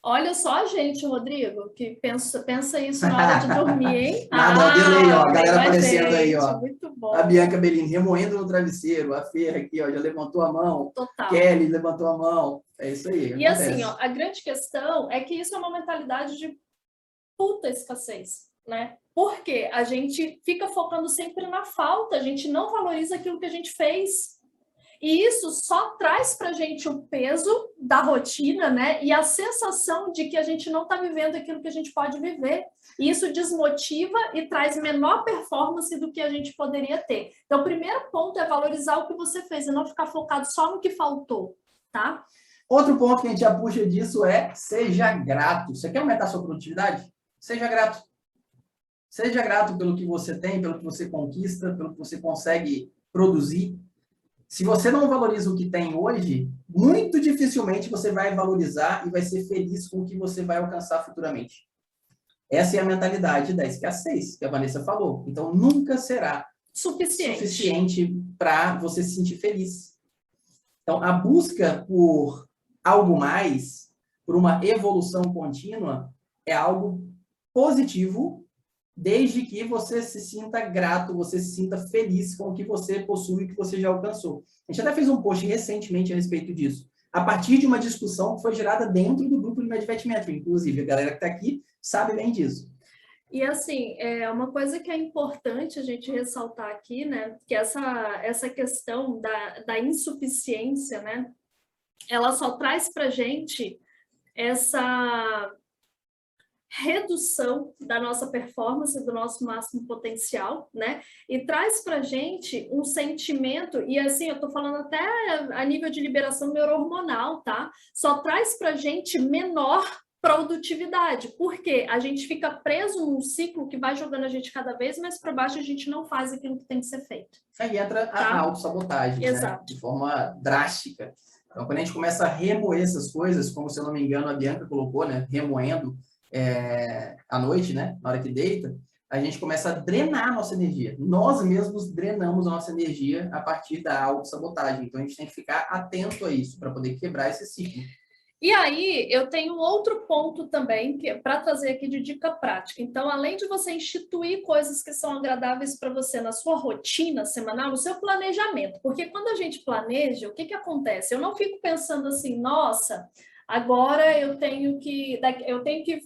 Olha só a gente, Rodrigo, que pensa isso na hora de dormir, hein?
Nada, ó, delay, ó, a
Tem
galera
mais
aparecendo aí,
gente,
ó.
muito
A
bom.
Bianca Bellini remoendo no travesseiro, a Fer aqui, ó, já levantou a mão.
Total.
Kelly levantou a mão. É isso aí,
E assim,
acontece.
ó, a grande questão é que isso é uma mentalidade de puta escassez, né? Porque a gente fica focando sempre na falta, a gente não valoriza aquilo que a gente fez. E isso só traz para a gente o peso da rotina, né? E a sensação de que a gente não está vivendo aquilo que a gente pode viver. E isso desmotiva e traz menor performance do que a gente poderia ter. Então, o primeiro ponto é valorizar o que você fez e não ficar focado só no que faltou, tá?
Outro ponto que a gente já puxa disso é seja grato. Você quer aumentar a sua produtividade? Seja grato. Seja grato pelo que você tem, pelo que você conquista, pelo que você consegue produzir. Se você não valoriza o que tem hoje, muito dificilmente você vai valorizar e vai ser feliz com o que você vai alcançar futuramente. Essa é a mentalidade da escassez, que a Vanessa falou. Então, nunca será suficiente para você se sentir feliz. Então, a busca por algo mais, por uma evolução contínua, é algo positivo, desde que você se sinta grato, você se sinta feliz com o que você possui e que você já alcançou. A gente até fez um post recentemente a respeito disso, a partir de uma discussão que foi gerada dentro do grupo de Medvet Mentoring. Inclusive, a galera que está aqui sabe bem disso.
E assim, é uma coisa que é importante a gente ressaltar aqui, né? Que essa questão da insuficiência, né? Ela só traz para a gente essa redução da nossa performance, do nosso máximo potencial, né? E traz para a gente um sentimento, e assim, eu estou falando até a nível de liberação neurohormonal, tá? Só traz para a gente menor produtividade, porque a gente fica preso num ciclo que vai jogando a gente cada vez mais para baixo, a gente não faz aquilo que tem que ser feito.
Aí entra a autossabotagem, né? De forma drástica. Então, quando a gente começa a remoer essas coisas, como se eu não me engano a Bianca colocou, né? Remoendo à noite, né? Na hora que deita, a gente começa a drenar a nossa energia. Nós mesmos drenamos a nossa energia a partir da autossabotagem. Então, a gente tem que ficar atento a isso para poder quebrar esse ciclo.
E aí, eu tenho outro ponto também que é para trazer aqui de dica prática. Então, além de você instituir coisas que são agradáveis para você na sua rotina semanal, no seu planejamento, porque quando a gente planeja, o que acontece? Eu não fico pensando assim, nossa, agora eu tenho que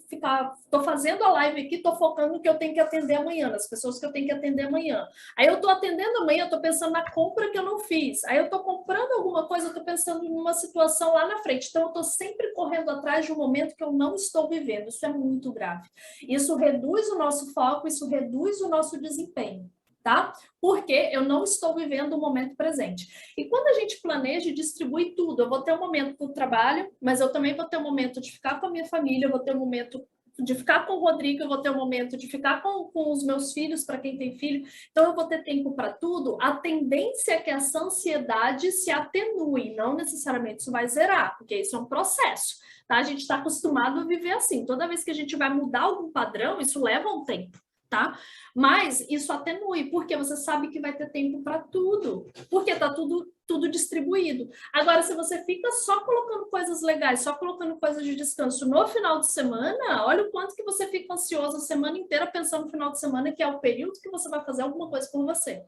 ficar, estou fazendo a live aqui, estou focando no que eu tenho que atender amanhã, nas pessoas que eu tenho que atender amanhã. Aí eu estou atendendo amanhã, eu estou pensando na compra que eu não fiz. Aí eu estou comprando alguma coisa, eu estou pensando em uma situação lá na frente. Então eu estou sempre correndo atrás de um momento que eu não estou vivendo. Isso é muito grave. Isso reduz o nosso foco, isso reduz o nosso desempenho. Tá? Porque eu não estou vivendo o momento presente. E quando a gente planeja e distribui tudo, eu vou ter um momento do trabalho, mas eu também vou ter um momento de ficar com a minha família, eu vou ter um momento de ficar com o Rodrigo, eu vou ter um momento de ficar com os meus filhos, para quem tem filho, então eu vou ter tempo para tudo. A tendência é que essa ansiedade se atenue, não necessariamente isso vai zerar, porque isso é um processo, tá? A gente está acostumado a viver assim, toda vez que a gente vai mudar algum padrão, isso leva um tempo. Tá? Mas isso atenui, porque você sabe que vai ter tempo para tudo, porque está tudo distribuído. Agora, se você fica só colocando coisas legais, só colocando coisas de descanso no final de semana, olha o quanto que você fica ansioso a semana inteira pensando no final de semana, que é o período que você vai fazer alguma coisa por você.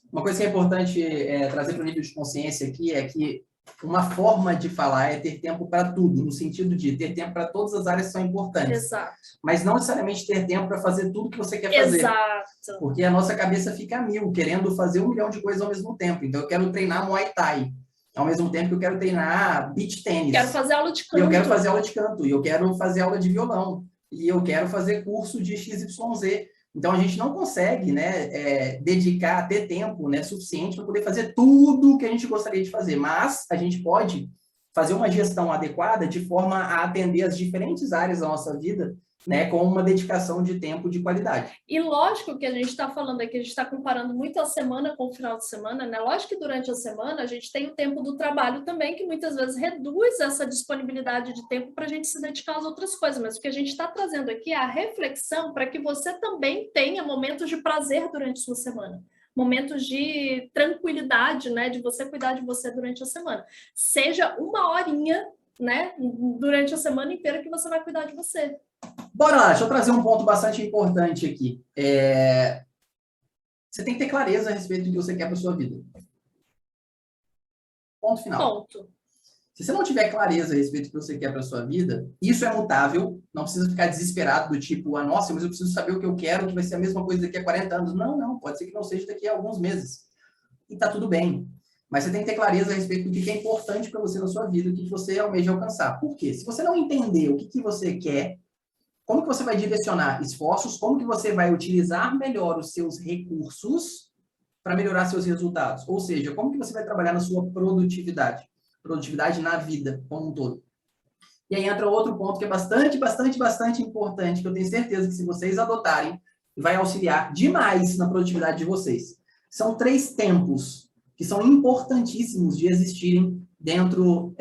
Uma coisa que é importante trazer para o nível de consciência aqui é que uma forma de falar é ter tempo para tudo, no sentido de ter tempo para todas as áreas que são importantes.
Exato.
Mas não necessariamente ter tempo para fazer tudo que você quer fazer.
Exato.
Porque a nossa cabeça fica a mil, querendo fazer 1 milhão de coisas ao mesmo tempo. Então, eu quero treinar Muay Thai. Ao mesmo tempo que eu quero treinar beach tênis.
Quero fazer aula de canto.
E eu quero fazer aula de canto. E eu quero fazer aula de violão. E eu quero fazer curso de XYZ. Então, a gente não consegue, né, dedicar, ter tempo, né, suficiente para poder fazer tudo o que a gente gostaria de fazer. Mas a gente pode fazer uma gestão adequada de forma a atender as diferentes áreas da nossa vida, né, com uma dedicação de tempo de qualidade.
E lógico que a gente está falando aqui, a gente está comparando muito a semana com o final de semana, né? Lógico que durante a semana a gente tem o tempo do trabalho também, que muitas vezes reduz essa disponibilidade de tempo para a gente se dedicar às outras coisas, mas o que a gente está trazendo aqui é a reflexão para que você também tenha momentos de prazer durante a sua semana. Momentos de tranquilidade, né? De você cuidar de você durante a semana. Seja 1 horinha né? Durante a semana inteira que você vai cuidar de você.
Bora lá, deixa eu trazer um ponto bastante importante aqui. Você tem que ter clareza a respeito do que você quer para sua vida. Ponto final.
Ponto.
Se você não tiver clareza a respeito do que você quer para sua vida, isso é mutável, não precisa ficar desesperado do tipo, nossa, mas eu preciso saber o que eu quero, que vai ser a mesma coisa daqui a 40 anos. Não, pode ser que não seja daqui a alguns meses. E tá tudo bem. Mas você tem que ter clareza a respeito do que é importante para você na sua vida, o que você almeja alcançar. Por quê? Se você não entender o que você quer, como que você vai direcionar esforços, como que você vai utilizar melhor os seus recursos para melhorar seus resultados? Ou seja, como que você vai trabalhar na sua produtividade na vida como um todo. E aí entra outro ponto que é bastante importante, que eu tenho certeza que se vocês adotarem, vai auxiliar demais na produtividade de vocês. São 3 tempos que são importantíssimos de existirem dentro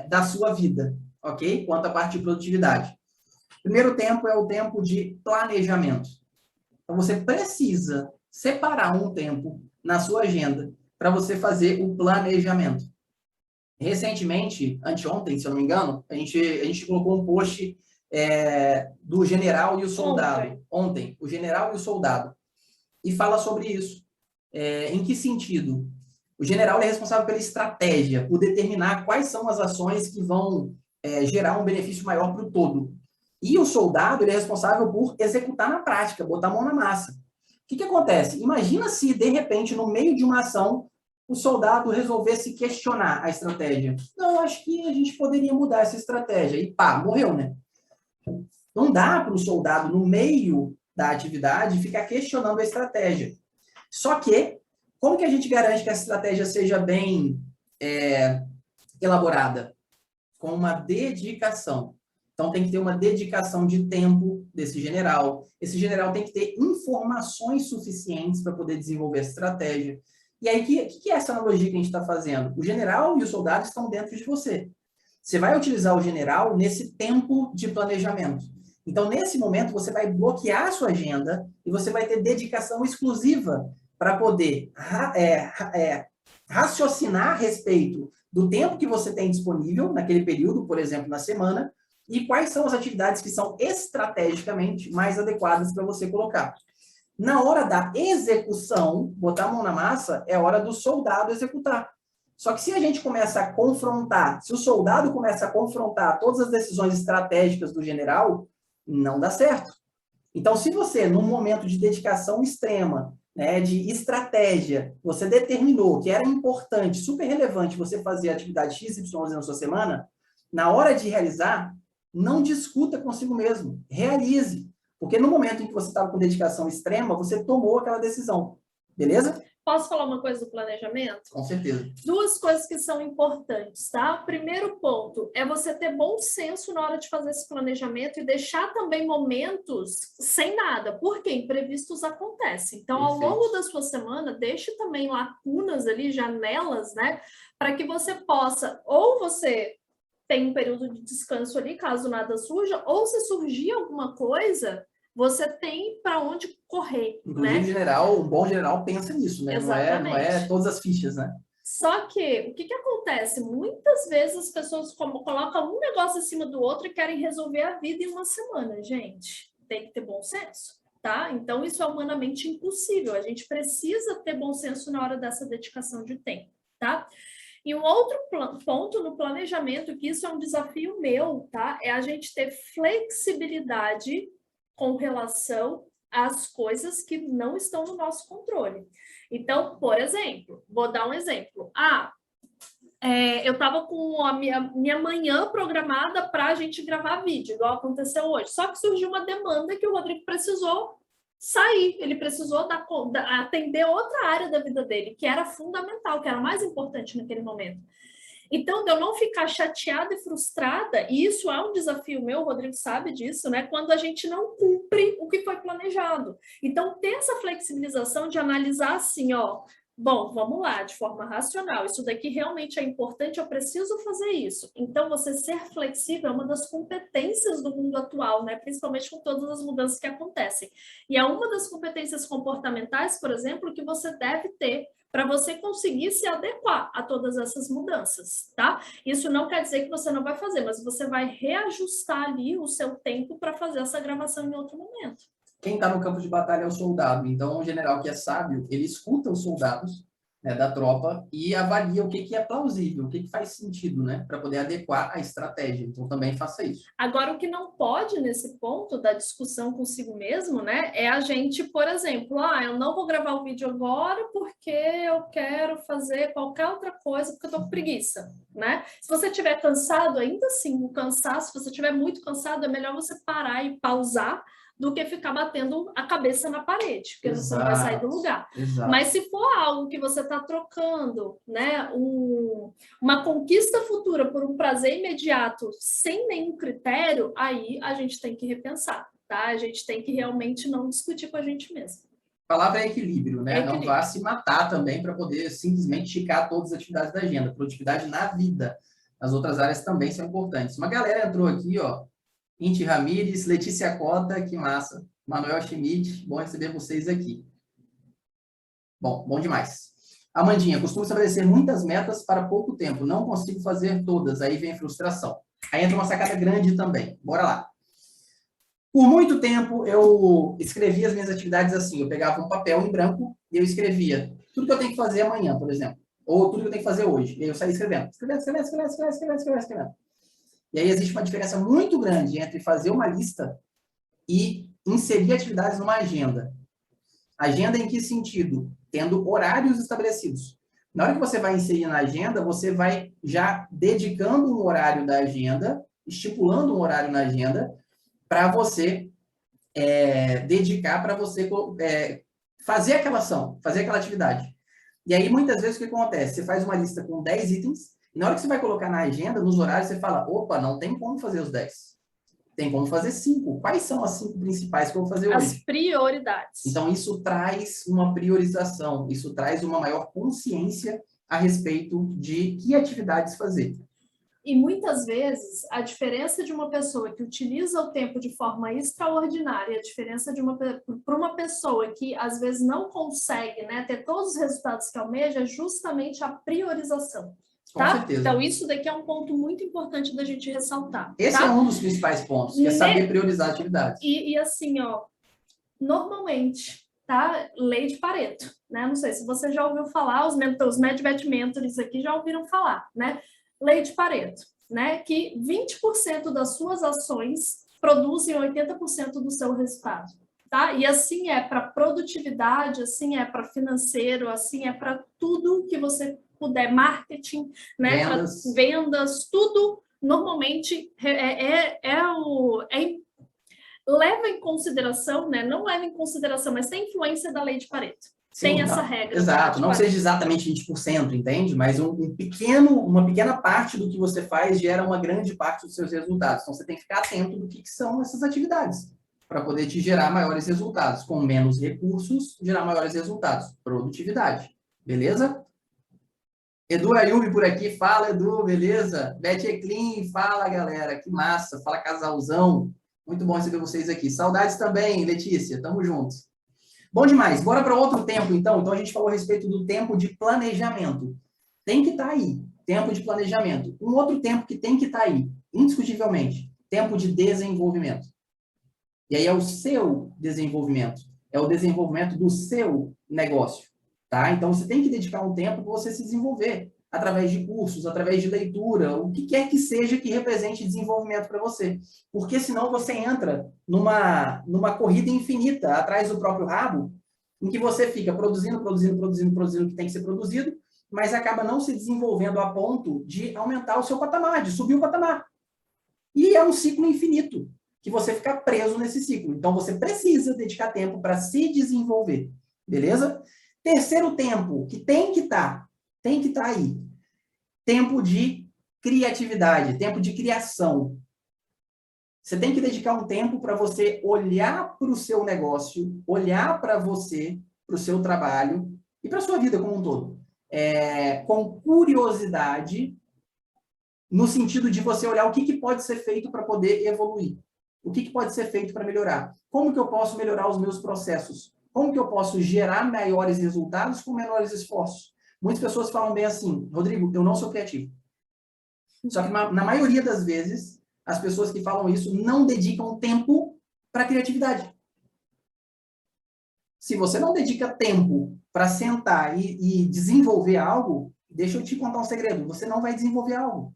da sua vida, ok? Quanto à parte de produtividade. O primeiro tempo é o tempo de planejamento. Então, você precisa separar um tempo na sua agenda para você fazer o planejamento. Recentemente, anteontem, se eu não me engano, a gente colocou um post do general e o soldado. Ontem, o general e o soldado. E fala sobre isso. Em que sentido? O general é responsável pela estratégia, por determinar quais são as ações que vão gerar um benefício maior para o todo. E o soldado ele é responsável por executar na prática, botar a mão na massa. O que acontece? Imagina se, de repente, no meio de uma ação, o soldado resolvesse questionar a estratégia. Não, acho que a gente poderia mudar essa estratégia. E pá, morreu, né? Não dá para o soldado, no meio da atividade, ficar questionando a estratégia. Só que, como que a gente garante que essa estratégia seja bem elaborada? Com uma dedicação. Então, tem que ter uma dedicação de tempo desse general. Esse general tem que ter informações suficientes para poder desenvolver essa estratégia. E aí, o que é essa analogia que a gente está fazendo? O general e o soldado estão dentro de você. Você vai utilizar o general nesse tempo de planejamento. Então, nesse momento, você vai bloquear a sua agenda e você vai ter dedicação exclusiva para poder raciocinar a respeito do tempo que você tem disponível naquele período, por exemplo, na semana, e quais são as atividades que são estrategicamente mais adequadas para você colocar. Na hora da execução, botar a mão na massa, é hora do soldado executar. Só que se a gente começa a confrontar, se o soldado começa a confrontar todas as decisões estratégicas do general, não dá certo. Então, se você, num momento de dedicação extrema, né, de estratégia, você determinou que era importante, super relevante você fazer a atividade XYZ na sua semana, na hora de realizar, não discuta consigo mesmo, realize. Porque no momento em que você estava com dedicação extrema, você tomou aquela decisão. Beleza?
Posso falar uma coisa do planejamento?
Com certeza.
2 coisas que são importantes, tá? Primeiro ponto é você ter bom senso na hora de fazer esse planejamento e deixar também momentos sem nada, porque imprevistos acontecem. Então, ao longo da sua semana, deixe também lacunas ali, janelas, né? Para que você possa, ou você tem um período de descanso ali, caso nada surja, ou se surgir alguma coisa, você tem para onde correr.
Inclusive,
né?
um bom general pensa nisso, né?
Exatamente.
Não é todas as fichas, né?
Só que, o que acontece? Muitas vezes as pessoas colocam um negócio acima do outro e querem resolver a vida em uma semana, gente. Tem que ter bom senso, tá? Então, isso é humanamente impossível. A gente precisa ter bom senso na hora dessa dedicação de tempo, tá? E um outro ponto no planejamento, que isso é um desafio meu, tá? É a gente ter flexibilidade com relação às coisas que não estão no nosso controle. Então, por exemplo, vou dar um exemplo. Eu estava com a minha manhã programada para a gente gravar vídeo, igual aconteceu hoje. Só que surgiu uma demanda que o Rodrigo precisou sair, ele precisou atender outra área da vida dele, que era fundamental, que era mais importante naquele momento. Então, de eu não ficar chateada e frustrada, e isso é um desafio meu, o Rodrigo sabe disso, né? Quando a gente não cumpre o que foi planejado. Então, ter essa flexibilização de analisar assim, Bom, vamos lá, de forma racional. Isso daqui realmente é importante, eu preciso fazer isso. Então, você ser flexível é uma das competências do mundo atual, né? Principalmente com todas as mudanças que acontecem. E é uma das competências comportamentais, por exemplo, que você deve ter para você conseguir se adequar a todas essas mudanças, tá? Isso não quer dizer que você não vai fazer, mas você vai reajustar ali o seu tempo para fazer essa gravação em outro momento.
Quem está no campo de batalha é o soldado. Então, um general que é sábio, ele escuta os soldados, né, da tropa e avalia o que é plausível, o que faz sentido, né, para poder adequar a estratégia. Então, também faça isso.
Agora, o que não pode nesse ponto da discussão consigo mesmo, né, é a gente, por exemplo, eu não vou gravar o vídeo agora porque eu quero fazer qualquer outra coisa porque eu tô com preguiça, né? Se você estiver cansado, ainda assim, o cansaço, se você estiver muito cansado, é melhor você parar e pausar do que ficar batendo a cabeça na parede, porque você não vai sair do lugar.
Exato.
Mas se for algo que você está trocando, né, uma conquista futura por um prazer imediato, sem nenhum critério, aí a gente tem que repensar, tá? A gente tem que realmente não discutir com a gente mesmo.
A palavra é equilíbrio, né?
Equilíbrio.
Não vá se matar também para poder simplesmente esticar todas as atividades da agenda. Produtividade na vida. As outras áreas também são importantes. Uma galera entrou aqui, ó. Inti Ramires, Letícia Cota, que massa. Manuel Schmidt, bom receber vocês aqui. Bom demais. Amandinha, costumo estabelecer muitas metas para pouco tempo. Não consigo fazer todas, aí vem a frustração. Aí entra uma sacada grande também. Bora lá. Por muito tempo, eu escrevia as minhas atividades assim. Eu pegava um papel em branco e eu escrevia tudo que eu tenho que fazer amanhã, por exemplo. Ou tudo que eu tenho que fazer hoje. E aí eu saía escrevendo. Escrevendo. E aí existe uma diferença muito grande entre fazer uma lista e inserir atividades numa agenda. Agenda em que sentido? Tendo horários estabelecidos. Na hora que você vai inserir na agenda, você vai já dedicando um horário da agenda, estipulando um horário na agenda, para você dedicar, para você fazer aquela ação, fazer aquela atividade. E aí, muitas vezes, o que acontece? Você faz uma lista com 10 itens, e na hora que você vai colocar na agenda, nos horários, você fala, opa, não tem como fazer os 10. Tem como fazer 5. Quais são as 5 principais que eu vou fazer hoje?
As prioridades.
Então, isso traz uma priorização, isso traz uma maior consciência a respeito de que atividades fazer.
E muitas vezes, a diferença de uma pessoa que utiliza o tempo de forma extraordinária, a diferença para uma pessoa que, às vezes, não consegue, né, ter todos os resultados que almeja, é justamente a priorização. Tá?
Com certeza.
Então, isso daqui é um ponto muito importante da gente ressaltar.
Esse
tá?
é um dos principais pontos, que é saber priorizar atividades.
E assim, normalmente, tá? Lei de Pareto, né? Não sei se você já ouviu falar, os MedVet Mentors aqui já ouviram falar, né? Lei de Pareto, né? Que 20% das suas ações produzem 80% do seu resultado, tá? E assim é para produtividade, assim é para financeiro, assim é para tudo que você puder, marketing, né? Vendas, tudo normalmente leva em consideração, né? Não leva em consideração, mas tem influência da lei de Pareto. Sim, tem essa regra.
Exato, não seja exatamente 20%, entende? Mas uma pequena parte do que você faz gera uma grande parte dos seus resultados. Então, você tem que ficar atento do que são essas atividades, para poder te gerar maiores resultados. Com menos recursos, gerar maiores resultados. Produtividade. Beleza? Edu Ayub por aqui. Fala, Edu, beleza? Beth Eclin, fala, galera. Que massa. Fala, casalzão. Muito bom receber vocês aqui. Saudades também, Letícia. Tamo juntos. Bom demais. Bora para outro tempo, então. Então, a gente falou a respeito do tempo de planejamento. Tem que estar aí. Tempo de planejamento. Um outro tempo que tem que estar aí, indiscutivelmente. Tempo de desenvolvimento. E aí é o seu desenvolvimento. É o desenvolvimento do seu negócio. Tá? Então, você tem que dedicar um tempo para você se desenvolver. Através de cursos, através de leitura, o que quer que seja que represente desenvolvimento para você. Porque senão você entra numa corrida infinita atrás do próprio rabo, em que você fica produzindo o que tem que ser produzido, mas acaba não se desenvolvendo a ponto de aumentar o seu patamar, de subir o patamar. E é um ciclo infinito, que você fica preso nesse ciclo. Então, você precisa dedicar tempo para se desenvolver. Beleza? Terceiro tempo, que tem que estar aí. Tempo de criatividade, tempo de criação. Você tem que dedicar um tempo para você olhar para o seu negócio, olhar para você, para o seu trabalho e para a sua vida como um todo. Com curiosidade, no sentido de você olhar o que pode ser feito para poder evoluir. O que pode ser feito para melhorar? Como que eu posso melhorar os meus processos? Como que eu posso gerar maiores resultados com menores esforços? Muitas pessoas falam bem assim, Rodrigo, eu não sou criativo. Só que na maioria das vezes, as pessoas que falam isso não dedicam tempo para a criatividade. Se você não dedica tempo para sentar e desenvolver algo, deixa eu te contar um segredo, você não vai desenvolver algo.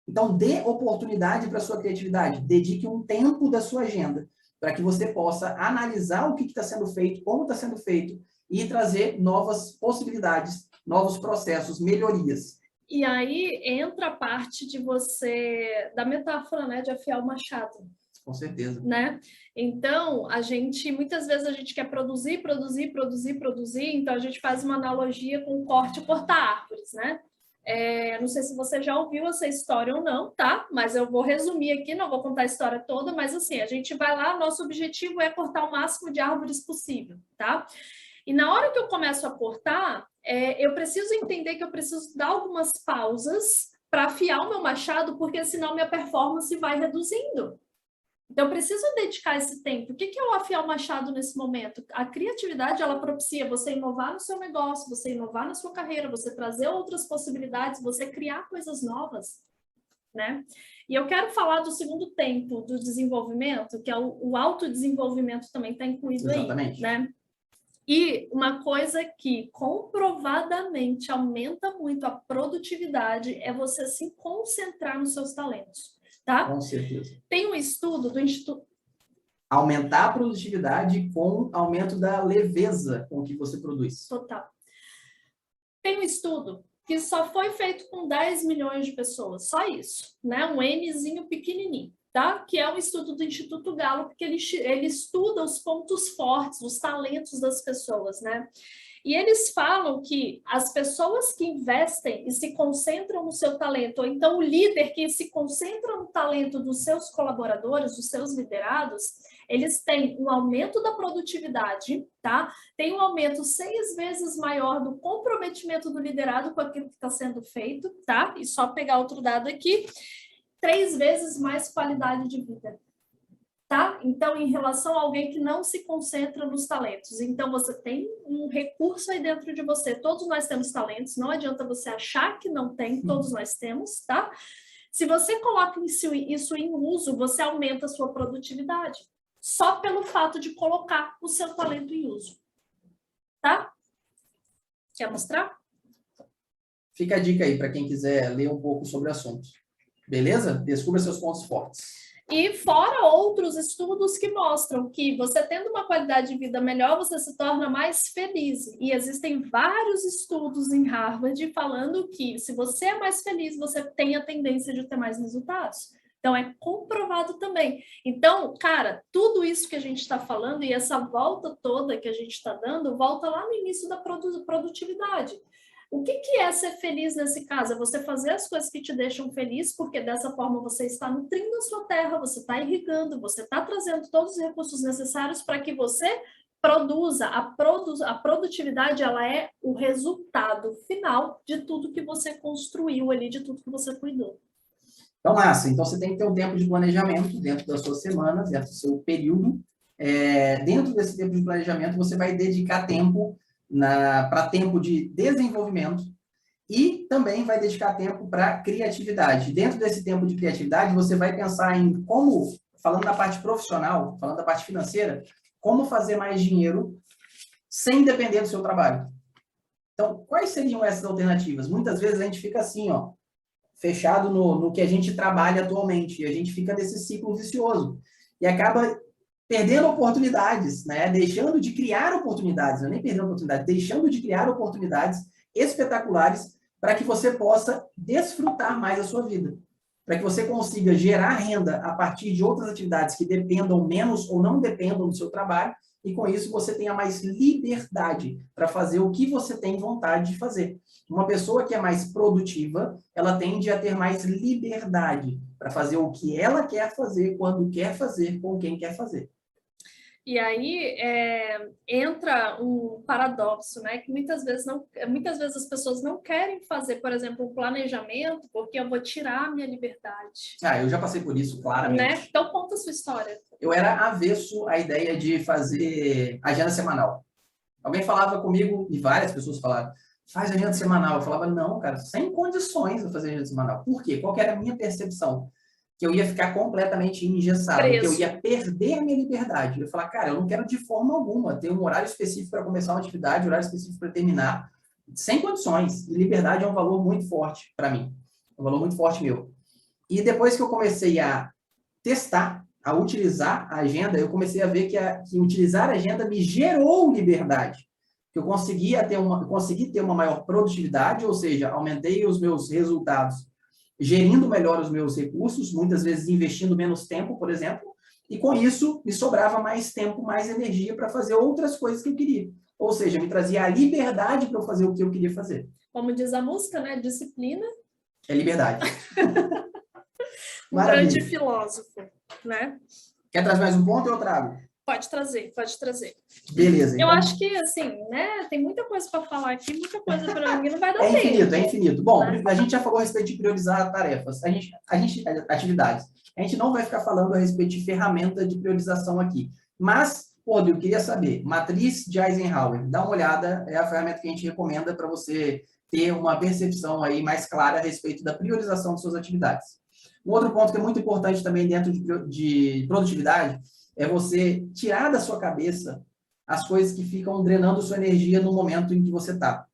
Então, dê oportunidade para a sua criatividade, dedique um tempo da sua agenda para que você possa analisar o que está sendo feito, como está sendo feito e trazer novas possibilidades, novos processos, melhorias.
E aí entra a parte de você, da metáfora, né, de afiar o machado.
Com certeza.
Né? Então, muitas vezes a gente quer produzir, então a gente faz uma analogia com corte e cortar árvores, né? Não sei se você já ouviu essa história ou não, tá? Mas eu vou resumir aqui, não vou contar a história toda, mas assim, a gente vai lá, nosso objetivo é cortar o máximo de árvores possível, tá? E na hora que eu começo a cortar, eu preciso entender que eu preciso dar algumas pausas para afiar o meu machado, porque senão minha performance vai reduzindo. Então, eu preciso dedicar esse tempo. O que é o afiar o machado nesse momento? A criatividade, ela propicia você inovar no seu negócio, você inovar na sua carreira, você trazer outras possibilidades, você criar coisas novas, né? E eu quero falar do segundo tempo do desenvolvimento, que é o autodesenvolvimento também está incluído.
Exatamente.
Aí, né? E uma coisa que comprovadamente aumenta muito a produtividade é você se concentrar nos seus talentos. Tá?
Com certeza.
Tem um estudo do Instituto...
Aumentar a produtividade com aumento da leveza com que você produz.
Total. Tem um estudo que só foi feito com 10 milhões de pessoas, só isso, né? Um Nzinho pequenininho, tá? Que é um estudo do Instituto Gallup, que ele estuda os pontos fortes, os talentos das pessoas, né? E eles falam que as pessoas que investem e se concentram no seu talento, ou então o líder que se concentra no talento dos seus colaboradores, dos seus liderados, eles têm um aumento da produtividade, tá? Tem um aumento 6 vezes maior do comprometimento do liderado com aquilo que está sendo feito, tá? E só pegar outro dado aqui, 3 vezes mais qualidade de vida. Tá? Então, em relação a alguém que não se concentra nos talentos. Então, você tem um recurso aí dentro de você. Todos nós temos talentos, não adianta você achar que não tem, todos nós temos, tá? Se você coloca isso em uso, você aumenta a sua produtividade. Só pelo fato de colocar o seu talento em uso. Tá? Quer mostrar?
Fica a dica aí para quem quiser ler um pouco sobre o assunto. Beleza? Descubra seus pontos fortes.
E fora outros estudos que mostram que você tendo uma qualidade de vida melhor, você se torna mais feliz. E existem vários estudos em Harvard falando que se você é mais feliz, você tem a tendência de ter mais resultados. Então, é comprovado também. Então, cara, tudo isso que a gente está falando e essa volta toda que a gente está dando, volta lá no início da produtividade. O que é ser feliz nesse caso? É você fazer as coisas que te deixam feliz, porque dessa forma você está nutrindo a sua terra, você está irrigando, você está trazendo todos os recursos necessários para que você produza. A produtividade, ela é o resultado final de tudo que você construiu ali, de tudo que você cuidou.
Então, massa. Então, você tem que ter um tempo de planejamento dentro da sua semana, dentro do seu período. Dentro desse tempo de planejamento, você vai dedicar tempo para tempo de desenvolvimento e também vai dedicar tempo para criatividade. Dentro desse tempo de criatividade, você vai pensar em como, falando da parte profissional, falando da parte financeira, como fazer mais dinheiro sem depender do seu trabalho. Então, quais seriam essas alternativas? Muitas vezes a gente fica assim, ó, fechado no que a gente trabalha atualmente, e a gente fica nesse ciclo vicioso e acaba perdendo oportunidades, né? Deixando de criar oportunidades, não é nem perdendo oportunidades, deixando de criar oportunidades espetaculares para que você possa desfrutar mais a sua vida, para que você consiga gerar renda a partir de outras atividades que dependam menos ou não dependam do seu trabalho, e com isso você tenha mais liberdade para fazer o que você tem vontade de fazer. Uma pessoa que é mais produtiva, ela tende a ter mais liberdade para fazer o que ela quer fazer, quando quer fazer, com quem quer fazer.
E aí entra um paradoxo, né? Que muitas vezes as pessoas não querem fazer, por exemplo, um planejamento, porque eu vou tirar a minha liberdade.
Eu já passei por isso, claramente.
Né? Então, conta a sua história.
Eu era avesso à ideia de fazer agenda semanal. Alguém falava comigo, e várias pessoas falaram, faz agenda semanal. Eu falava, não, cara, sem condições de fazer agenda semanal. Por quê? Qual que era a minha percepção? Que eu ia ficar completamente engessado, que eu ia perder a minha liberdade. Eu ia falar, cara, eu não quero de forma alguma ter um horário específico para começar uma atividade, horário específico para terminar, sem condições. E liberdade é um valor muito forte para mim, um valor muito forte meu. E depois que eu comecei a testar, a utilizar a agenda, eu comecei a ver que utilizar a agenda me gerou liberdade. Eu consegui ter uma maior produtividade, ou seja, aumentei os meus resultados gerindo melhor os meus recursos, muitas vezes investindo menos tempo, por exemplo, e com isso me sobrava mais tempo, mais energia para fazer outras coisas que eu queria. Ou seja, me trazia a liberdade para eu fazer o que eu queria fazer.
Como diz a música, né? Disciplina.
É liberdade.
Um grande filósofo, né?
Quer trazer mais um ponto ou eu trago?
Pode trazer.
Beleza.
Eu acho que, assim, né? Tem muita coisa para falar aqui, muita coisa para mim, não vai dar tempo.
É infinito. Bom, né? A gente já falou a respeito de priorizar tarefas, atividades. A gente não vai ficar falando a respeito de ferramenta de priorização aqui. Mas, Rodrigo, eu queria saber, matriz de Eisenhower, dá uma olhada, é a ferramenta que a gente recomenda para você ter uma percepção aí mais clara a respeito da priorização de suas atividades. Um outro ponto que é muito importante também dentro de produtividade é você tirar da sua cabeça as coisas que ficam drenando sua energia no momento em que você está.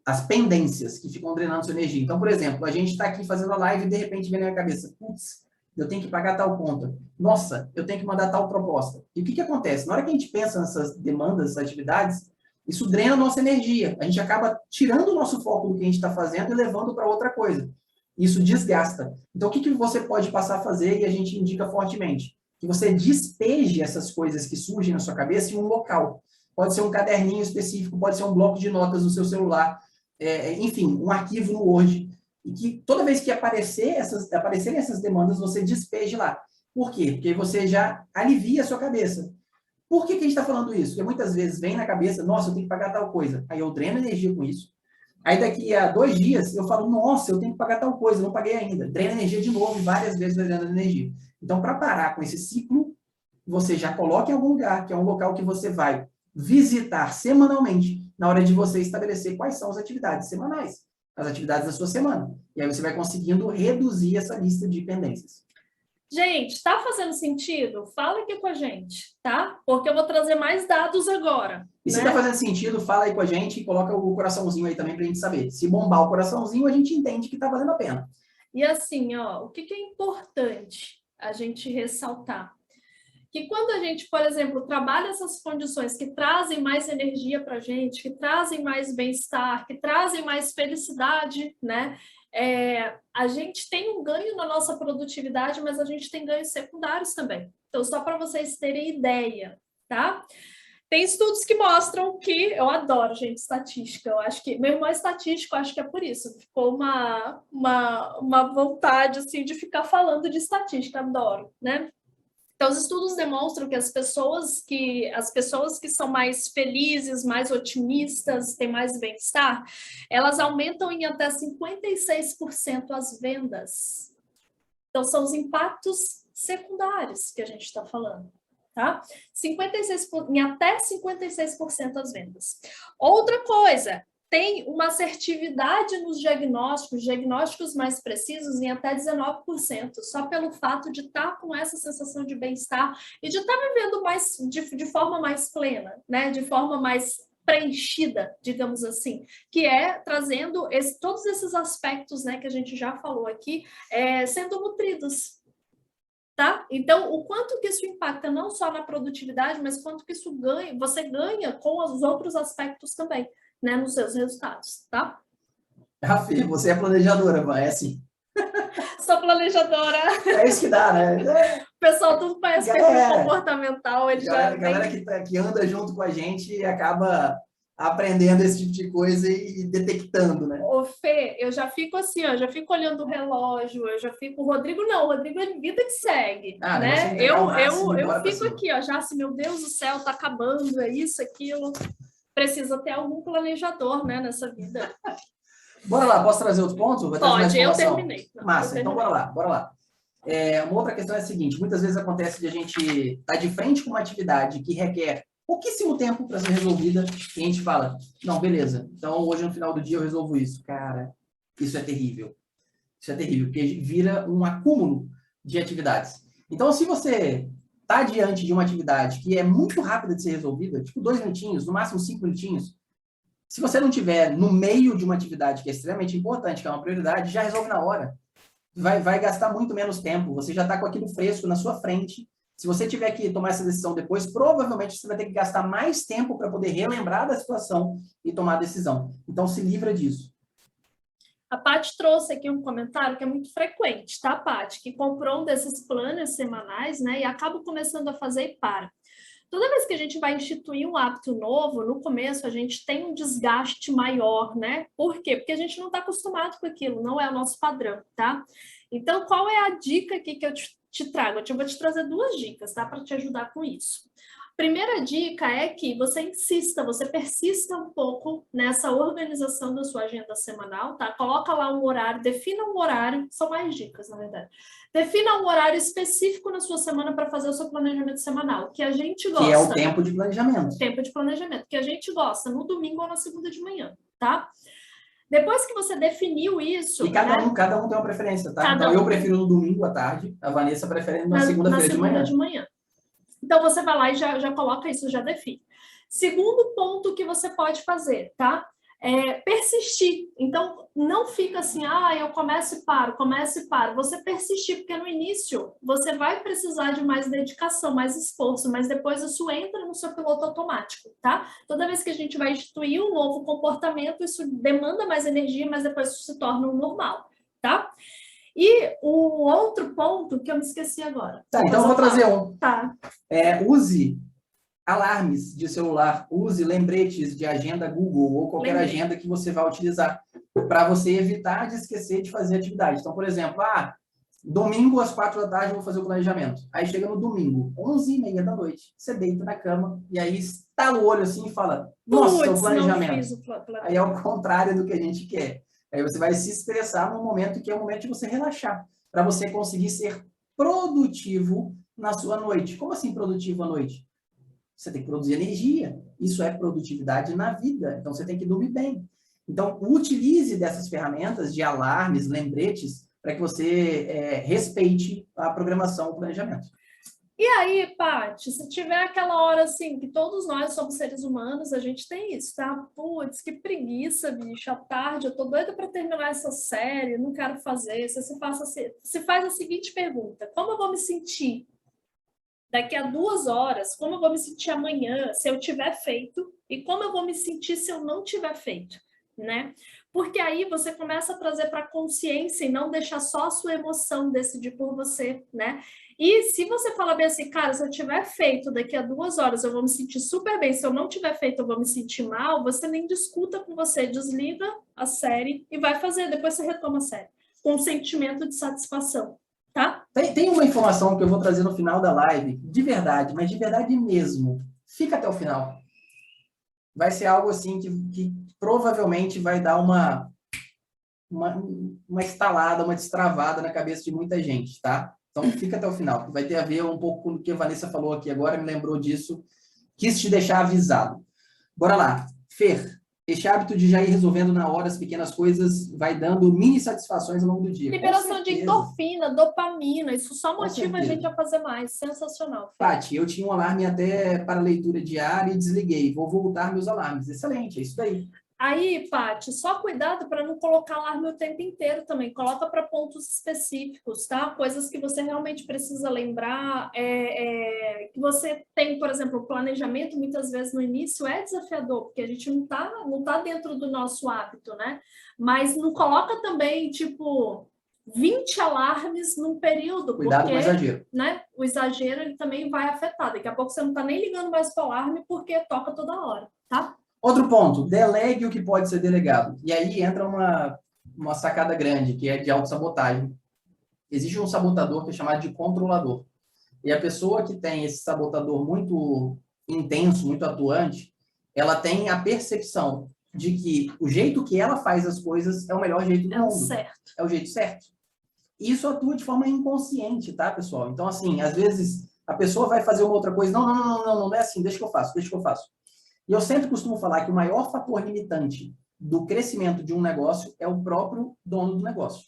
As pendências que ficam drenando sua energia. Então, por exemplo, a gente está aqui fazendo a live e de repente vem na minha cabeça, putz, eu tenho que pagar tal conta. Nossa, eu tenho que mandar tal proposta. E o que acontece? Na hora que a gente pensa nessas demandas, nessas atividades, isso drena a nossa energia. A gente acaba tirando o nosso foco do que a gente está fazendo e levando para outra coisa. Isso desgasta. Então, o que você pode passar a fazer e a gente indica fortemente? Que você despeje essas coisas que surgem na sua cabeça em um local. Pode ser um caderninho específico, pode ser um bloco de notas no seu celular, enfim, um arquivo no Word. E que toda vez que aparecerem essas demandas, você despeje lá. Por quê? Porque você já alivia a sua cabeça. Por que a gente está falando isso? Porque muitas vezes vem na cabeça, nossa, eu tenho que pagar tal coisa. Aí eu dreno energia com isso. Aí daqui a 2 dias eu falo, nossa, eu tenho que pagar tal coisa, não paguei ainda. Drena energia de novo e várias vezes vai drenando energia. Então, para parar com esse ciclo, você já coloca em algum lugar, que é um local que você vai visitar semanalmente, na hora de você estabelecer quais são as atividades semanais, as atividades da sua semana. E aí você vai conseguindo reduzir essa lista de pendências.
Gente, está fazendo sentido? Fala aqui com a gente, tá? Porque eu vou trazer mais dados agora.
E se está fazendo sentido, fala aí com a gente e coloca o coraçãozinho aí também para a gente saber. Se bombar o coraçãozinho, a gente entende que está valendo a pena.
E assim, ó, o que é importante a gente ressaltar? Que quando a gente, por exemplo, trabalha essas condições que trazem mais energia para a gente, que trazem mais bem-estar, que trazem mais felicidade, né? A gente tem um ganho na nossa produtividade, mas a gente tem ganhos secundários também. Então, só para vocês terem ideia, tá? Tem estudos que mostram que... Eu adoro, gente, estatística. Eu acho que... Meu irmão é estatístico, acho que é por isso. Ficou uma vontade, assim, de ficar falando de estatística. Adoro, né? Então, os estudos demonstram que as pessoas que são mais felizes, mais otimistas, têm mais bem-estar, elas aumentam em até 56% as vendas. Então, são os impactos secundários que a gente está falando, tá? Em até 56% as vendas. Outra coisa, tem uma assertividade nos diagnósticos mais precisos em até 19%, só pelo fato de estar com essa sensação de bem-estar e de estar vivendo de forma mais plena, né? De forma mais preenchida, digamos assim, que é trazendo todos esses aspectos, né, que a gente já falou aqui, sendo nutridos. Tá? Então, o quanto que isso impacta não só na produtividade, mas quanto que você ganha com os outros aspectos também, né, nos seus resultados, tá?
Rafi, você é planejadora, mas é assim.
Sou planejadora.
É isso que dá, né?
O pessoal tudo conhece perfil comportamental, ele
galera que anda junto com a gente acaba aprendendo esse tipo de coisa e detectando, né?
Ô, Fê, eu já fico assim, ó, já fico olhando o relógio, eu já fico... O Rodrigo não, o Rodrigo é vida que segue,
Ah,
né?
você entregar o máximo e
Eu
bora pra
fico
cima.
aqui, ó, já assim, meu Deus do céu, tá acabando, é isso, aquilo. Precisa ter algum planejador, né, nessa vida.
Bora lá, posso trazer outro ponto? Vai trazer mais
Pode, eu
informação?
terminei. Não,
Massa,
eu
então
terminei.
bora lá. Uma outra questão é a seguinte, muitas vezes acontece de a gente estar de frente com uma atividade que requer pouquíssimo tempo para ser resolvida e a gente fala, não, beleza, então hoje no final do dia eu resolvo isso. Cara, isso é terrível. Isso é terrível, porque vira um acúmulo de atividades. Então, se você está diante de uma atividade que é muito rápida de ser resolvida, tipo 2 minutinhos, no máximo 5 minutinhos, se você não tiver no meio de uma atividade que é extremamente importante, que é uma prioridade, já resolve na hora. Vai gastar muito menos tempo. Você já está com aquilo fresco na sua frente. Se você tiver que tomar essa decisão depois, provavelmente você vai ter que gastar mais tempo para poder relembrar da situação e tomar a decisão. Então, se livra disso.
A Paty trouxe aqui um comentário que é muito frequente, tá, Paty? Que comprou um desses planners semanais, né? E acaba começando a fazer e para. Toda vez que a gente vai instituir um hábito novo, no começo a gente tem um desgaste maior, né? Por quê? Porque a gente não está acostumado com aquilo, não é o nosso padrão, tá? Então, qual é a dica aqui que eu te trago? Eu vou te trazer 2 dicas, tá? Para te ajudar com isso. Primeira dica é que você insista, você persista um pouco nessa organização da sua agenda semanal, tá? Coloca lá um horário, defina um horário, são mais dicas, na verdade. Defina um horário específico na sua semana para fazer o seu planejamento semanal, que a gente gosta.
Que é o tempo de planejamento.
Tempo de planejamento, que a gente gosta, no domingo ou na segunda de manhã, tá? Depois que você definiu isso...
E cada um tem uma preferência, tá? Então, eu prefiro no domingo à tarde, a Vanessa prefere na segunda-feira de manhã.
Então, você vai lá e já coloca isso, já define. Segundo ponto que você pode fazer, tá? É persistir. Então, não fica assim, eu começo e paro, começo e paro. Você persistir, porque no início você vai precisar de mais dedicação, mais esforço, mas depois isso entra no seu piloto automático, tá? Toda vez que a gente vai instituir um novo comportamento, isso demanda mais energia, mas depois isso se torna um normal, tá? E o outro ponto que eu me esqueci agora.
Tá, então eu vou trazer um.
Tá.
Use alarmes de celular, use lembretes de agenda Google ou qualquer agenda que você vai utilizar para você evitar de esquecer de fazer atividade. Então, por exemplo, domingo às 4 da tarde eu vou fazer o planejamento. Aí chega no domingo, 11h30 da noite, você deita na cama e aí estala o olho assim e fala, nossa, o planejamento. Aí é o contrário do que a gente quer. Aí você vai se estressar num momento que é o momento de você relaxar, para você conseguir ser produtivo na sua noite. Como assim produtivo à noite? Você tem que produzir energia. Isso é produtividade na vida. Então, você tem que dormir bem. Então, utilize dessas ferramentas de alarmes, lembretes, para que você respeite a programação, o planejamento.
E aí, Paty, se tiver aquela hora assim, que todos nós somos seres humanos, a gente tem isso, tá? Putz, que preguiça, bicho, à tarde, eu tô doida para terminar essa série, não quero fazer. Se faz a seguinte pergunta: como eu vou me sentir daqui a 2 horas? Como eu vou me sentir amanhã se eu tiver feito? E como eu vou me sentir se eu não tiver feito, né? Porque aí você começa a trazer para a consciência e não deixar só a sua emoção decidir por você, né? E se você fala bem assim, cara, se eu tiver feito daqui a 2 horas, eu vou me sentir super bem. Se eu não tiver feito, eu vou me sentir mal. Você nem discuta com você, desliga a série e vai fazer. Depois você retoma a série com um sentimento de satisfação, tá?
Tem uma informação que eu vou trazer no final da live, de verdade, mas de verdade mesmo. Fica até o final. Vai ser algo assim que provavelmente vai dar uma estalada, uma destravada na cabeça de muita gente, tá? Então, fica até o final. Vai ter a ver um pouco com o que a Vanessa falou aqui agora, me lembrou disso. Quis te deixar avisado. Bora lá. Fer, este hábito de já ir resolvendo na hora as pequenas coisas vai dando mini satisfações ao longo do dia.
Liberação de endorfina, dopamina, isso só motiva a gente a fazer mais. Sensacional.
Paty, eu tinha um alarme até para leitura diária e desliguei. Vou voltar meus alarmes. Excelente, é isso daí.
Aí, Paty, só cuidado para não colocar alarme o tempo inteiro também. Coloca para pontos específicos, tá? Coisas que você realmente precisa lembrar. Que você tem, por exemplo, o planejamento, muitas vezes no início é desafiador, porque a gente não tá dentro do nosso hábito, né? Mas não coloca também, tipo, 20 alarmes num período.
Cuidado
porque,
com o exagero.
Né? O exagero ele também vai afetar. Daqui a pouco você não está nem ligando mais para o alarme porque toca toda hora, tá?
Outro ponto, delegue o que pode ser delegado. E aí entra uma sacada grande, que é de autossabotagem. Existe um sabotador que é chamado de controlador. E a pessoa que tem esse sabotador muito intenso, muito atuante, ela tem a percepção de que o jeito que ela faz as coisas é o melhor jeito do mundo.
Certo.
É o jeito certo. E isso atua de forma inconsciente, tá, pessoal? Então, assim, às vezes a pessoa vai fazer uma outra coisa, não é assim, deixa que eu faço. E eu sempre costumo falar que o maior fator limitante do crescimento de um negócio é o próprio dono do negócio.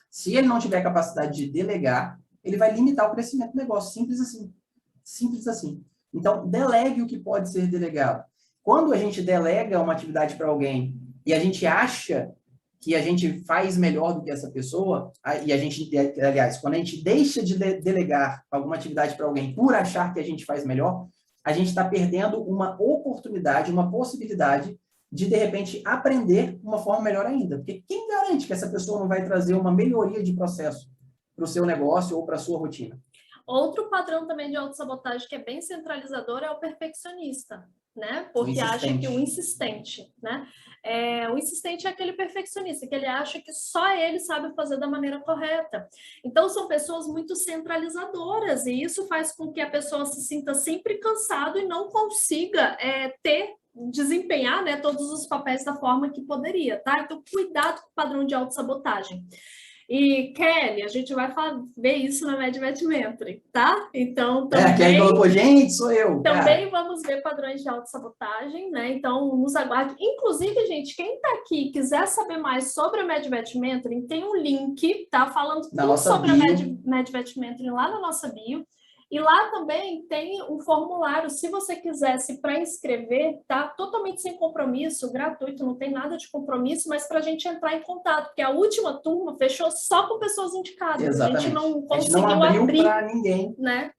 Se ele não tiver capacidade de delegar, ele vai limitar o crescimento do negócio. Simples assim. Simples assim. Então, delegue o que pode ser delegado. Quando a gente delega uma atividade para alguém e a gente acha que a gente faz melhor do que essa pessoa, e a gente, aliás, quando a gente deixa de delegar alguma atividade para alguém por achar que a gente faz melhor, a gente está perdendo uma oportunidade, uma possibilidade de repente, aprender uma forma melhor ainda. Porque quem garante que essa pessoa não vai trazer uma melhoria de processo para o seu negócio ou para a sua rotina?
Outro padrão também de autossabotagem que é bem centralizador é o perfeccionista, né? Porque acha que o insistente, né? O insistente é aquele perfeccionista, que ele acha que só ele sabe fazer da maneira correta. Então, são pessoas muito centralizadoras, e isso faz com que a pessoa se sinta sempre cansado e não consiga desempenhar, né, todos os papéis da forma que poderia, tá? Então, cuidado com o padrão de autossabotagem. E, Kelly, a gente vai ver isso na MedVet Mentoring, tá? Então, também...
Kelly colocou, gente, sou eu,
Também vamos ver padrões de autossabotagem, né? Então, nos aguarde. Inclusive, gente, quem está aqui e quiser saber mais sobre a MedVet Mentoring, tem um link, tá? Falando tudo sobre a MedVet Mentoring lá na nossa bio. E lá também tem um formulário, se você quiser se pré-inscrever, tá? Totalmente sem compromisso, gratuito, não tem nada de compromisso, mas para a gente entrar em contato, porque a última turma fechou só com pessoas indicadas.
Exatamente.
A gente não conseguiu
abrir para ninguém,
né?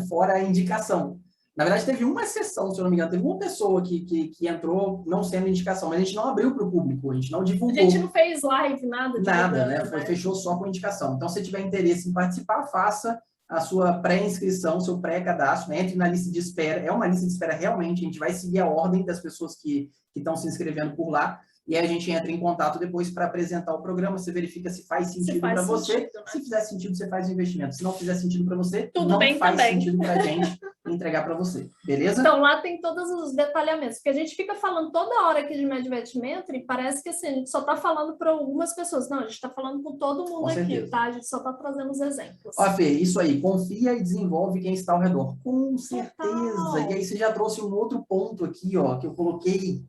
Fora a indicação. Na verdade, teve uma exceção, se eu não me engano, teve uma pessoa que entrou não sendo indicação, mas a gente não abriu para o público, a gente não divulgou.
A gente não fez live, nada.
Nada, né? Fechou só com indicação. Então, se tiver interesse em participar, faça a sua pré-inscrição, seu pré-cadastro, né? Entre na lista de espera. É uma lista de espera realmente, a gente vai seguir a ordem das pessoas que estão se inscrevendo por lá, e aí a gente entra em contato depois para apresentar o programa, você verifica se faz sentido para você, né? Se fizer sentido, você faz o investimento. Se não fizer sentido para você,
tudo não
faz sentido para a gente entregar para você, beleza?
Então, lá tem todos os detalhamentos, porque a gente fica falando toda hora aqui de MedVet Mentoring, parece que assim, a gente só está falando para algumas pessoas. Não, a gente está falando com todo mundo aqui, tá? A gente só está trazendo os exemplos.
Ó, Fê, isso aí, confia e desenvolve quem está ao redor. Com certeza. Total. E aí você já trouxe um outro ponto aqui, ó, que eu coloquei,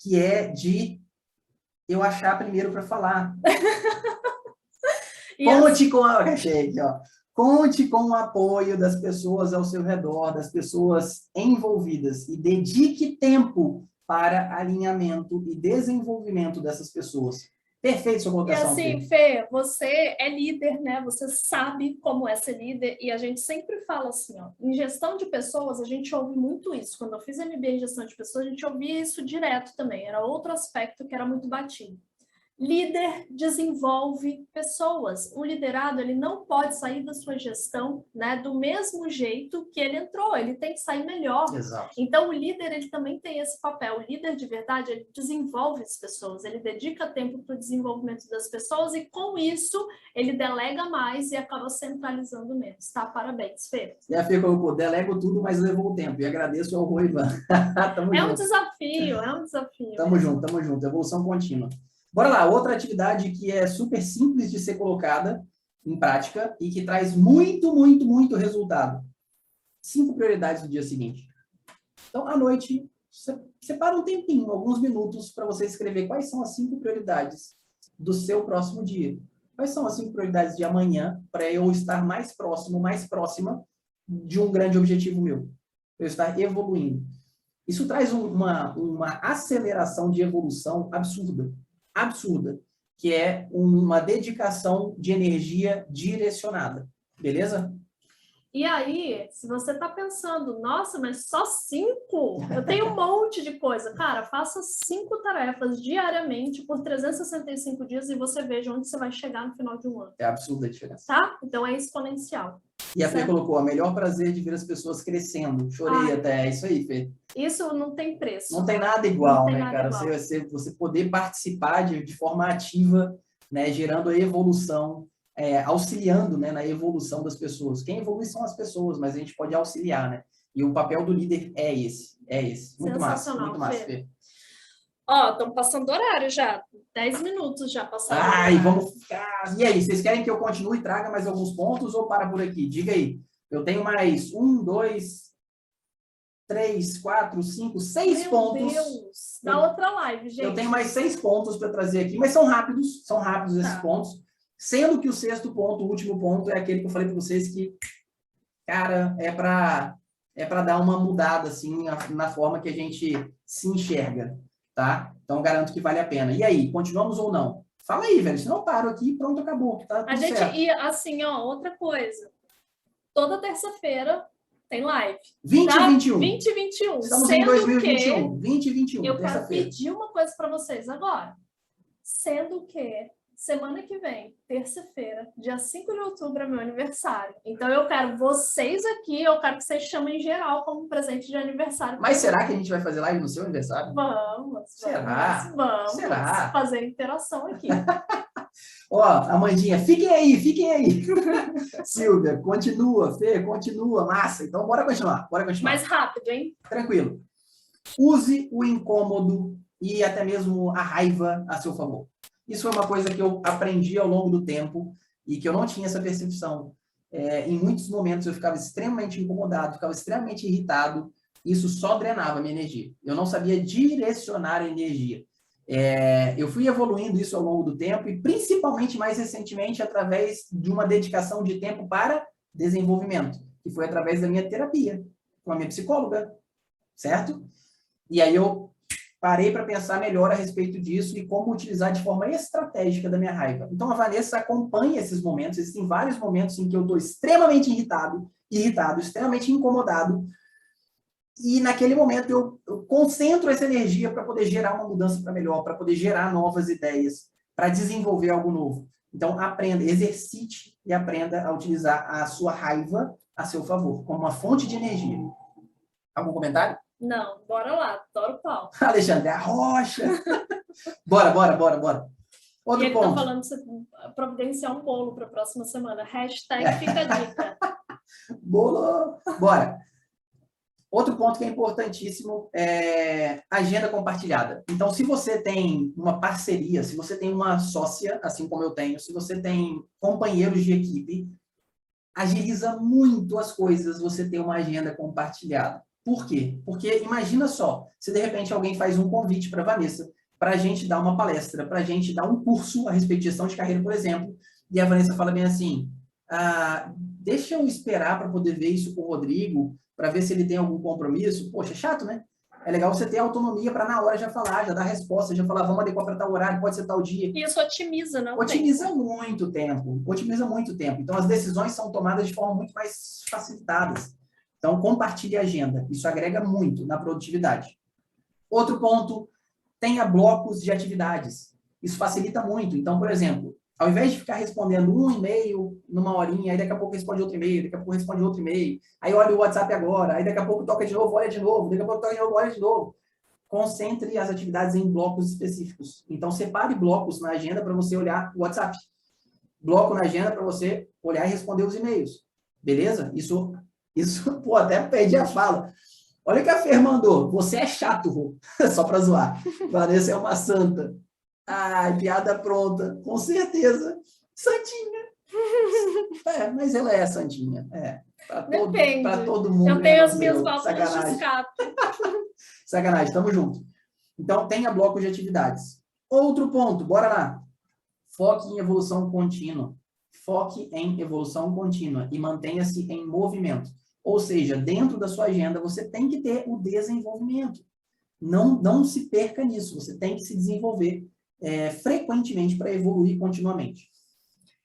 que é de eu achar primeiro para falar. Conte com achei aqui, ó. Conte com o apoio das pessoas ao seu redor, das pessoas envolvidas, e dedique tempo para alinhamento e desenvolvimento dessas pessoas. Perfeito sua colocação.
E assim, Fê, você é líder, né? Você sabe como é ser líder, e a gente sempre fala assim, ó, em gestão de pessoas, a gente ouve muito isso. Quando eu fiz MBA em gestão de pessoas, a gente ouvia isso direto também. Era outro aspecto que era muito batido. Líder desenvolve pessoas. Um liderado, ele não pode sair da sua gestão, né, do mesmo jeito que ele entrou, ele tem que sair melhor.
Exato.
Então, o líder, ele também tem esse papel. O líder de verdade, ele desenvolve as pessoas, ele dedica tempo para o desenvolvimento das pessoas, e com isso, ele delega mais e acaba centralizando menos, tá? Parabéns, Fê.
E a Fê colocou, delego tudo, mas levou o tempo. E agradeço ao Roivan.
Um desafio, é um desafio.
Tamo junto. Evolução contínua. Bora lá, outra atividade que é super simples de ser colocada em prática e que traz muito resultado. 5 prioridades do dia seguinte. Então, à noite, separa um tempinho, alguns minutos, para você escrever quais são as 5 prioridades do seu próximo dia. Quais são as 5 prioridades de amanhã para eu estar mais próximo, mais próxima de um grande objetivo meu. Eu estar evoluindo. Isso traz uma aceleração de evolução absurda, que é uma dedicação de energia direcionada, beleza?
E aí, se você está pensando, nossa, mas só 5? Eu tenho um monte de coisa. Cara, faça 5 tarefas diariamente por 365 dias e você veja onde você vai chegar no final de um ano.
É absurda a diferença.
Tá? Então é exponencial.
E a Fê
Certo.
colocou, o melhor prazer de ver as pessoas crescendo. Chorei até, é isso aí, Fê.
Isso não tem preço.
Não tem nada igual,
Não tem
né,
nada
cara?
igual.
Você poder participar de forma ativa, né, gerando a evolução, auxiliando, né, na evolução das pessoas. Quem evolui são as pessoas, mas a gente pode auxiliar, né? E o papel do líder é esse. Muito massa, Fê.
Ó, estamos passando do horário já. 10 minutos já passaram.
Ai, vamos ficar. E aí, vocês querem que eu continue e traga mais alguns pontos ou para por aqui? Diga aí. Eu tenho mais 1, 2, 3, 4, 5, 6 pontos.
Meu Deus! Da outra live, gente.
Eu tenho mais 6 pontos para trazer aqui, mas são rápidos esses pontos. Sendo que o 6º ponto, o último ponto, é aquele que eu falei para vocês que, cara, é para dar uma mudada, assim, na forma que a gente se enxerga, tá? Então, garanto que vale a pena. E aí, continuamos ou não? Fala aí, velho, senão eu paro aqui e pronto, acabou. Tá tudo certo.
E assim, ó, outra coisa. Toda terça-feira tem live.
20 e 21.
20 e 21.
Estamos em 2021. 20 e 21,
eu quero pedir uma coisa para vocês agora. Sendo que semana que vem, terça-feira, dia 5 de outubro, é meu aniversário. Então, eu quero vocês aqui, eu quero que vocês chamem geral como presente de aniversário.
Mas será que a gente vai fazer live no seu aniversário?
Vamos.
Será?
Será? Fazer interação aqui.
Ó, Amandinha, fiquem aí. Silvia, continua. Fê, continua. Massa. Então, bora continuar.
Mais rápido, hein?
Tranquilo. Use o incômodo e até mesmo a raiva a seu favor. Isso é uma coisa que eu aprendi ao longo do tempo e que eu não tinha essa percepção. Em muitos momentos eu ficava extremamente incomodado, ficava extremamente irritado. Isso só drenava a minha energia. Eu não sabia direcionar a energia. Eu fui evoluindo isso ao longo do tempo e principalmente mais recentemente através de uma dedicação de tempo para desenvolvimento, que foi através da minha terapia com a minha psicóloga, certo? E aí eu parei para pensar melhor a respeito disso e como utilizar de forma estratégica da minha raiva. Então, a Vanessa acompanha esses momentos. Existem vários momentos em que eu estou extremamente irritado, extremamente incomodado. E, naquele momento, eu concentro essa energia para poder gerar uma mudança para melhor, para poder gerar novas ideias, para desenvolver algo novo. Então, aprenda, exercite e aprenda a utilizar a sua raiva a seu favor, como uma fonte de energia. Algum comentário?
Não, bora lá, adoro o pau.
Alexandre, a rocha. Bora. Outro
e ele
ponto.
tá falando pra você providenciar um bolo para a próxima semana. Hashtag fica a dica.
Bolo. Bora. Outro ponto que é importantíssimo é agenda compartilhada. Então, se você tem uma parceria, se você tem uma sócia, assim como eu tenho, se você tem companheiros de equipe, agiliza muito as coisas você ter uma agenda compartilhada. Por quê? Porque imagina só, se de repente alguém faz um convite para a Vanessa, para a gente dar uma palestra, para a gente dar um curso a respeito de gestão de carreira, por exemplo, e a Vanessa fala bem assim, deixa eu esperar para poder ver isso com o Rodrigo, para ver se ele tem algum compromisso. Poxa, é chato, né? É legal você ter autonomia para na hora já falar, já dar resposta, já falar, vamos adequar para tal horário, pode ser tal dia.
Isso otimiza, não?
Otimiza muito tempo. Então, as decisões são tomadas de forma muito mais facilitadas. Então, compartilhe a agenda. Isso agrega muito na produtividade. Outro ponto, tenha blocos de atividades. Isso facilita muito. Então, por exemplo, ao invés de ficar respondendo um e-mail numa horinha, aí daqui a pouco responde outro e-mail, daqui a pouco responde outro e-mail, aí olha o WhatsApp agora, aí daqui a pouco toca de novo, olha de novo, daqui a pouco toca de novo, olha de novo. Concentre as atividades em blocos específicos. Então, separe blocos na agenda para você olhar o WhatsApp. Bloco na agenda para você olhar e responder os e-mails. Beleza? Isso, pô, até perdi a fala. Olha o que a Fer mandou. Você é chato, Rô. Só para zoar. Vanessa é uma santa. Ai, piada pronta. Com certeza. Santinha. Mas ela é santinha. Para todo mundo.
Eu tenho as minhas válvulas de escape.
Sacanagem, tamo junto. Então, tenha bloco de atividades. Outro ponto, bora lá. Foque em evolução contínua. Foque em evolução contínua e mantenha-se em movimento. Ou seja, dentro da sua agenda, você tem que ter o desenvolvimento. Não se perca nisso. Você tem que se desenvolver frequentemente para evoluir continuamente.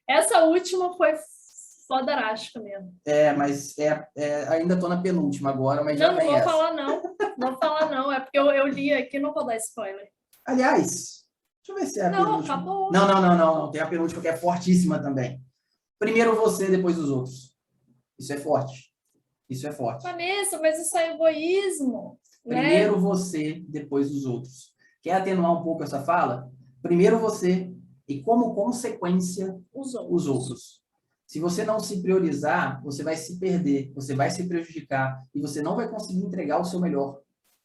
Essa última foi fodarástica mesmo.
Mas ainda estou na penúltima agora, mas
não vou falar não. Não falar não. É porque eu li aqui, não vou dar spoiler.
Aliás, deixa eu ver se é a penúltima.
Acabou.
Não. Tem a penúltima que é fortíssima também. Primeiro você, depois os outros. Isso é forte. Isso é forte.
Vanessa, mas isso é egoísmo.
Primeiro
Né?
você, depois os outros. Quer atenuar um pouco essa fala? Primeiro você e, como consequência, os outros. Se você não se priorizar, você vai se perder, você vai se prejudicar e você não vai conseguir entregar o seu melhor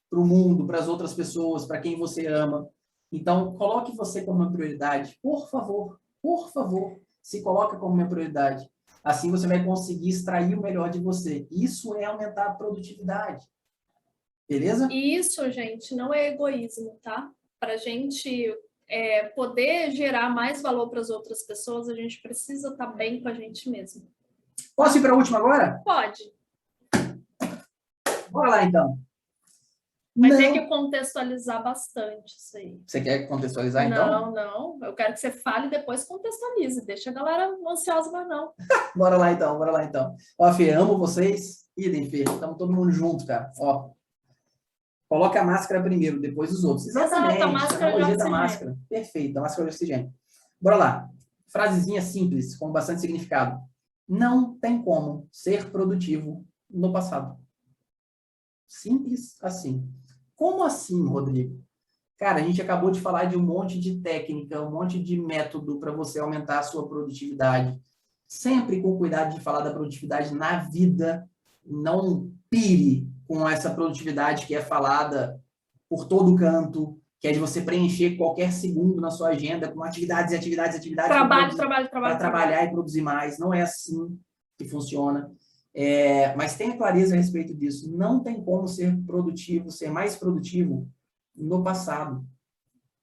para o mundo, para as outras pessoas, para quem você ama. Então, coloque você como uma prioridade. Por favor, se coloque como uma prioridade. Assim você vai conseguir extrair o melhor de você. Isso é aumentar a produtividade. Beleza?
E isso, gente, não é egoísmo, tá? Para a gente poder gerar mais valor para as outras pessoas, a gente precisa estar bem com a gente mesmo.
Posso ir para a última agora?
Pode.
Bora lá, então.
Vai ter que contextualizar bastante isso aí.
Você quer contextualizar, então?
Não. Eu quero que você fale e depois contextualize. Deixa a galera ansiosa, mas não.
Bora lá, então. Ó, Fê, amo vocês. Idem, Fê. Estamos todo mundo junto, cara. Ó. Coloca a máscara primeiro, depois os outros. Exatamente.
Exato, a máscara de oxigênio.
Máscara. Perfeito, a máscara de oxigênio. Bora lá. Frasezinha simples, com bastante significado. Não tem como ser produtivo no passado. Simples assim. Como assim, Rodrigo? Cara, a gente acabou de falar de um monte de técnica, um monte de método para você aumentar a sua produtividade. Sempre com cuidado de falar da produtividade na vida. Não pire com essa produtividade que é falada por todo canto, que é de você preencher qualquer segundo na sua agenda com atividades.
Trabalho.
Para trabalhar e produzir mais. Não é assim que funciona. Mas tenha clareza a respeito disso. Não tem como ser produtivo, ser mais produtivo no passado.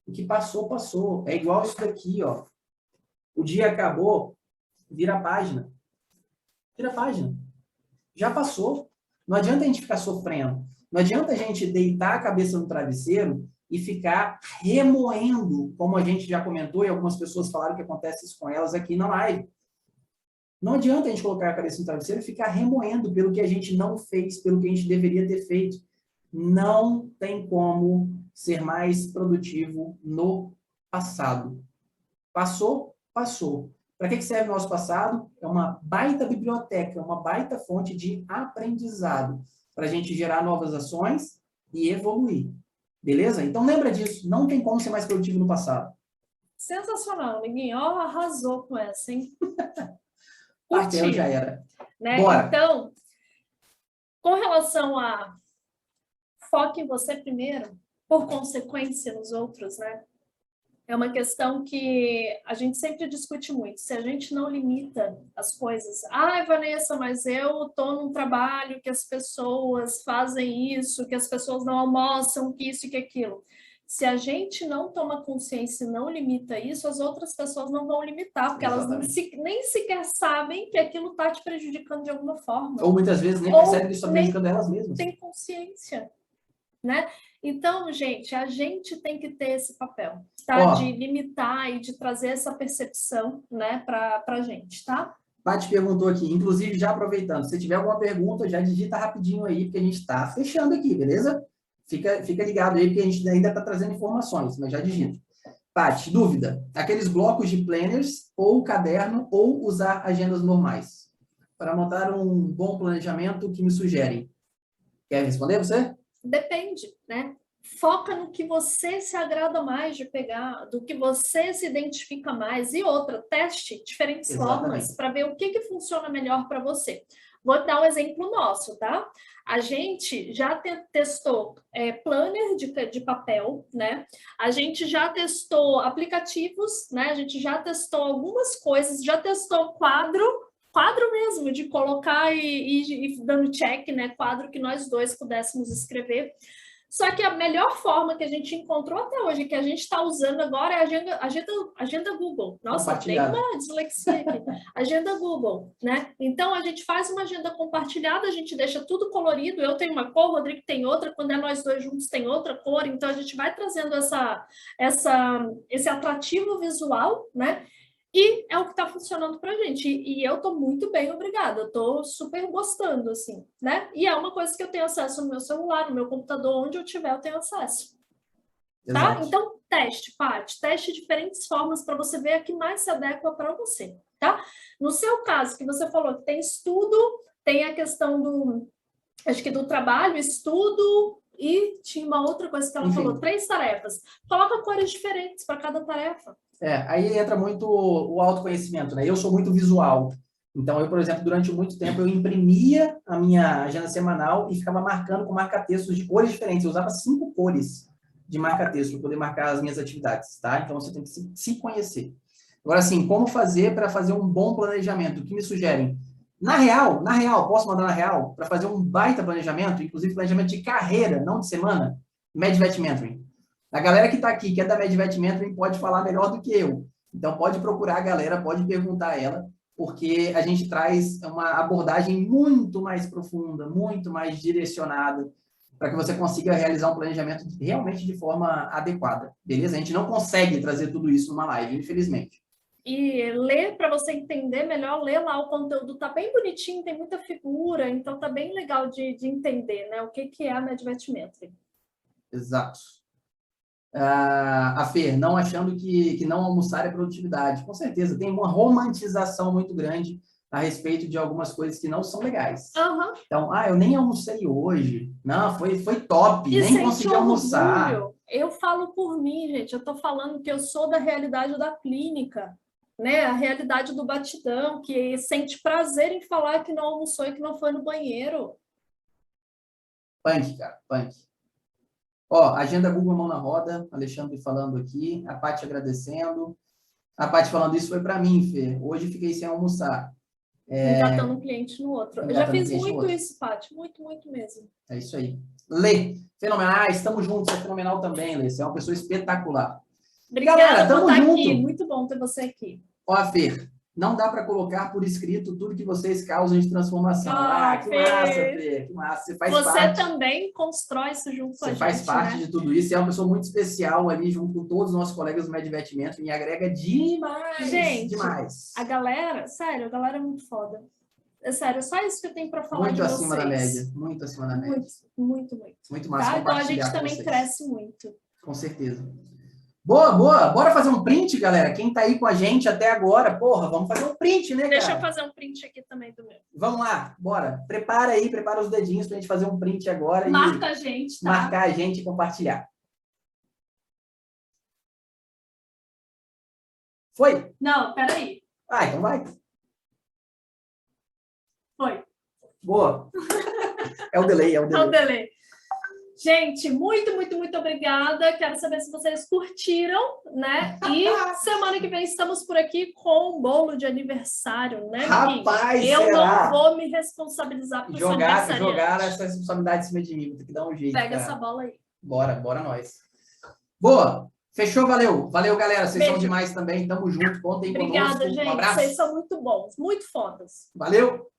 O que passou, passou. É igual isso daqui, ó. O dia acabou, vira a página. Vira a página. Já passou. Não adianta a gente ficar sofrendo. Não adianta a gente deitar a cabeça no travesseiro e ficar remoendo, como a gente já comentou e algumas pessoas falaram que acontece isso com elas aqui na live. Não adianta a gente colocar a cabeça no travesseiro e ficar remoendo pelo que a gente não fez, pelo que a gente deveria ter feito. Não tem como ser mais produtivo no passado. Passou, passou. Para que serve o nosso passado? É uma baita biblioteca, uma baita fonte de aprendizado para a gente gerar novas ações e evoluir. Beleza? Então lembra disso. Não tem como ser mais produtivo no passado.
Sensacional, amiguinho. Ó, arrasou com essa, hein?
Partiu, já era.
Né?
Bora.
Então, com relação a foque em você primeiro, por consequência nos outros, né? É uma questão que a gente sempre discute muito. Se a gente não limita as coisas... Ai, Vanessa, mas eu estou num trabalho que as pessoas fazem isso, que as pessoas não almoçam, que isso e que aquilo. Se a gente não toma consciência e não limita isso, as outras pessoas não vão limitar, porque elas nem sequer sabem que aquilo está te prejudicando de alguma forma.
Ou muitas vezes nem percebem que isso está prejudicando elas mesmas.
Tem consciência, né? Então, gente, a gente tem que ter esse papel, tá? De limitar e de trazer essa percepção, né, pra gente, tá?
Paty perguntou aqui, inclusive já aproveitando, se tiver alguma pergunta, já digita rapidinho aí, porque a gente está fechando aqui, beleza? Fica ligado aí, porque a gente ainda está trazendo informações, mas já digita. Paty, dúvida, aqueles blocos de planners, ou caderno, ou usar agendas normais, para montar um bom planejamento que me sugerem. Quer responder você?
Depende, né? Foca no que você se agrada mais de pegar, do que você se identifica mais. E outra, teste diferentes formas para ver o que funciona melhor para você. Vou dar um exemplo nosso, tá? A gente já testou planner de papel, né? A gente já testou aplicativos, né? A gente já testou algumas coisas, já testou quadro mesmo, de colocar e dando check, né? Quadro que nós dois pudéssemos escrever. Só que a melhor forma que a gente encontrou até hoje, que a gente está usando agora, é a agenda Google. Nossa, tem uma dislexia aqui. Agenda Google, né? Então, a gente faz uma agenda compartilhada, a gente deixa tudo colorido. Eu tenho uma cor, o Rodrigo tem outra, quando é nós dois juntos tem outra cor. Então, a gente vai trazendo esse atrativo visual, né? E é o que está funcionando para a gente. E eu estou muito bem, obrigada. Eu estou super gostando, assim, né? E é uma coisa que eu tenho acesso no meu celular, no meu computador, onde eu tiver, eu tenho acesso. Tá? Então, teste, Paty. Teste diferentes formas para você ver a que mais se adequa para você, tá? No seu caso, que você falou que tem estudo Tem a questão do, acho que do trabalho, estudo, e tinha uma outra coisa que ela falou, 3 tarefas. Coloca cores diferentes para cada tarefa.
Aí entra muito o autoconhecimento, né? Eu sou muito visual. Então, eu, por exemplo, durante muito tempo, eu imprimia a minha agenda semanal e ficava marcando com marca-textos de cores diferentes. Eu usava 5 cores de marca-texto para poder marcar as minhas atividades, tá? Então, você tem que se conhecer. Agora, assim, como fazer para fazer um bom planejamento? O que me sugerem? Na real, posso mandar na real? Para fazer um baita planejamento, inclusive planejamento de carreira, não de semana, MedVet Mentoring. A galera que está aqui, que é da MedVet Mentoring, pode falar melhor do que eu. Então, pode procurar a galera, pode perguntar a ela, porque a gente traz uma abordagem muito mais profunda, muito mais direcionada, para que você consiga realizar um planejamento realmente de forma adequada, beleza? A gente não consegue trazer tudo isso numa live, infelizmente.
E ler, para você entender melhor, ler lá o conteúdo, tá bem bonitinho, tem muita figura, então tá bem legal de entender, né? O que é a MedVet Mentoring.
Exato. A Fer, não achando que não almoçar é produtividade. Com certeza, tem uma romantização muito grande a respeito de algumas coisas que não são legais.
Uhum.
Então, eu nem almocei hoje. Não, foi top,
e
nem consegui almoçar.
Orgulho. Eu falo por mim, gente, eu tô falando que eu sou da realidade da clínica, né? A realidade do batidão, que sente prazer em falar que não almoçou e que não foi no banheiro.
Punk, cara, punk. Ó, agenda Google Mão na Roda, Alexandre falando aqui, a Paty agradecendo. A Paty falando, isso foi para mim, Fê. Hoje fiquei sem almoçar.
Engatando um cliente no outro. Eu já fiz muito isso, Paty. Muito, muito mesmo.
É isso aí. Lê, fenomenal. Estamos juntos, é fenomenal também, Lê. Você é uma pessoa espetacular.
Obrigada,
galera, tamo junto.
Aqui. Muito bom ter você aqui.
Ó, Fer, não dá para colocar por escrito tudo que vocês causam de transformação. Que
Fer.
massa, Fer, que massa. Você faz
parte.
Você
também constrói isso junto com a gente.
Você faz parte,
né?
de tudo isso. É uma pessoa muito especial ali, junto com todos os nossos colegas do MedVet Mentoring, e agrega demais.
Gente,
demais.
A galera é muito foda. É sério, é só isso que eu tenho para falar
muito
de vocês.
Muito acima da média. Muito acima da média. Muito massa.
Tá? Então a gente também cresce muito.
Com certeza. Boa. Bora fazer um print, galera? Quem tá aí com a gente até agora, porra, vamos fazer um print, né, cara?
Deixa eu fazer um print aqui também do meu.
Vamos lá, bora. Prepara os dedinhos pra gente fazer um print agora.
Marca a gente, tá?
Marcar a gente e compartilhar. Foi?
Não, peraí.
Então vai.
Foi.
Boa. É o delay.
É o delay. Gente, muito obrigada. Quero saber se vocês curtiram, né? E semana que vem estamos por aqui com um bolo de aniversário, né,
Rapaz,
eu não vou me responsabilizar por
jogar essa responsabilidade em cima de mim. Tem que dar um jeito.
Pega essa bola aí.
Bora nós. Boa. Fechou, valeu. Valeu, galera. Vocês são demais também. Tamo junto. Contem conosco.
Obrigada, gente.
Um abraço.
Vocês são muito bons, muito fodas.
Valeu.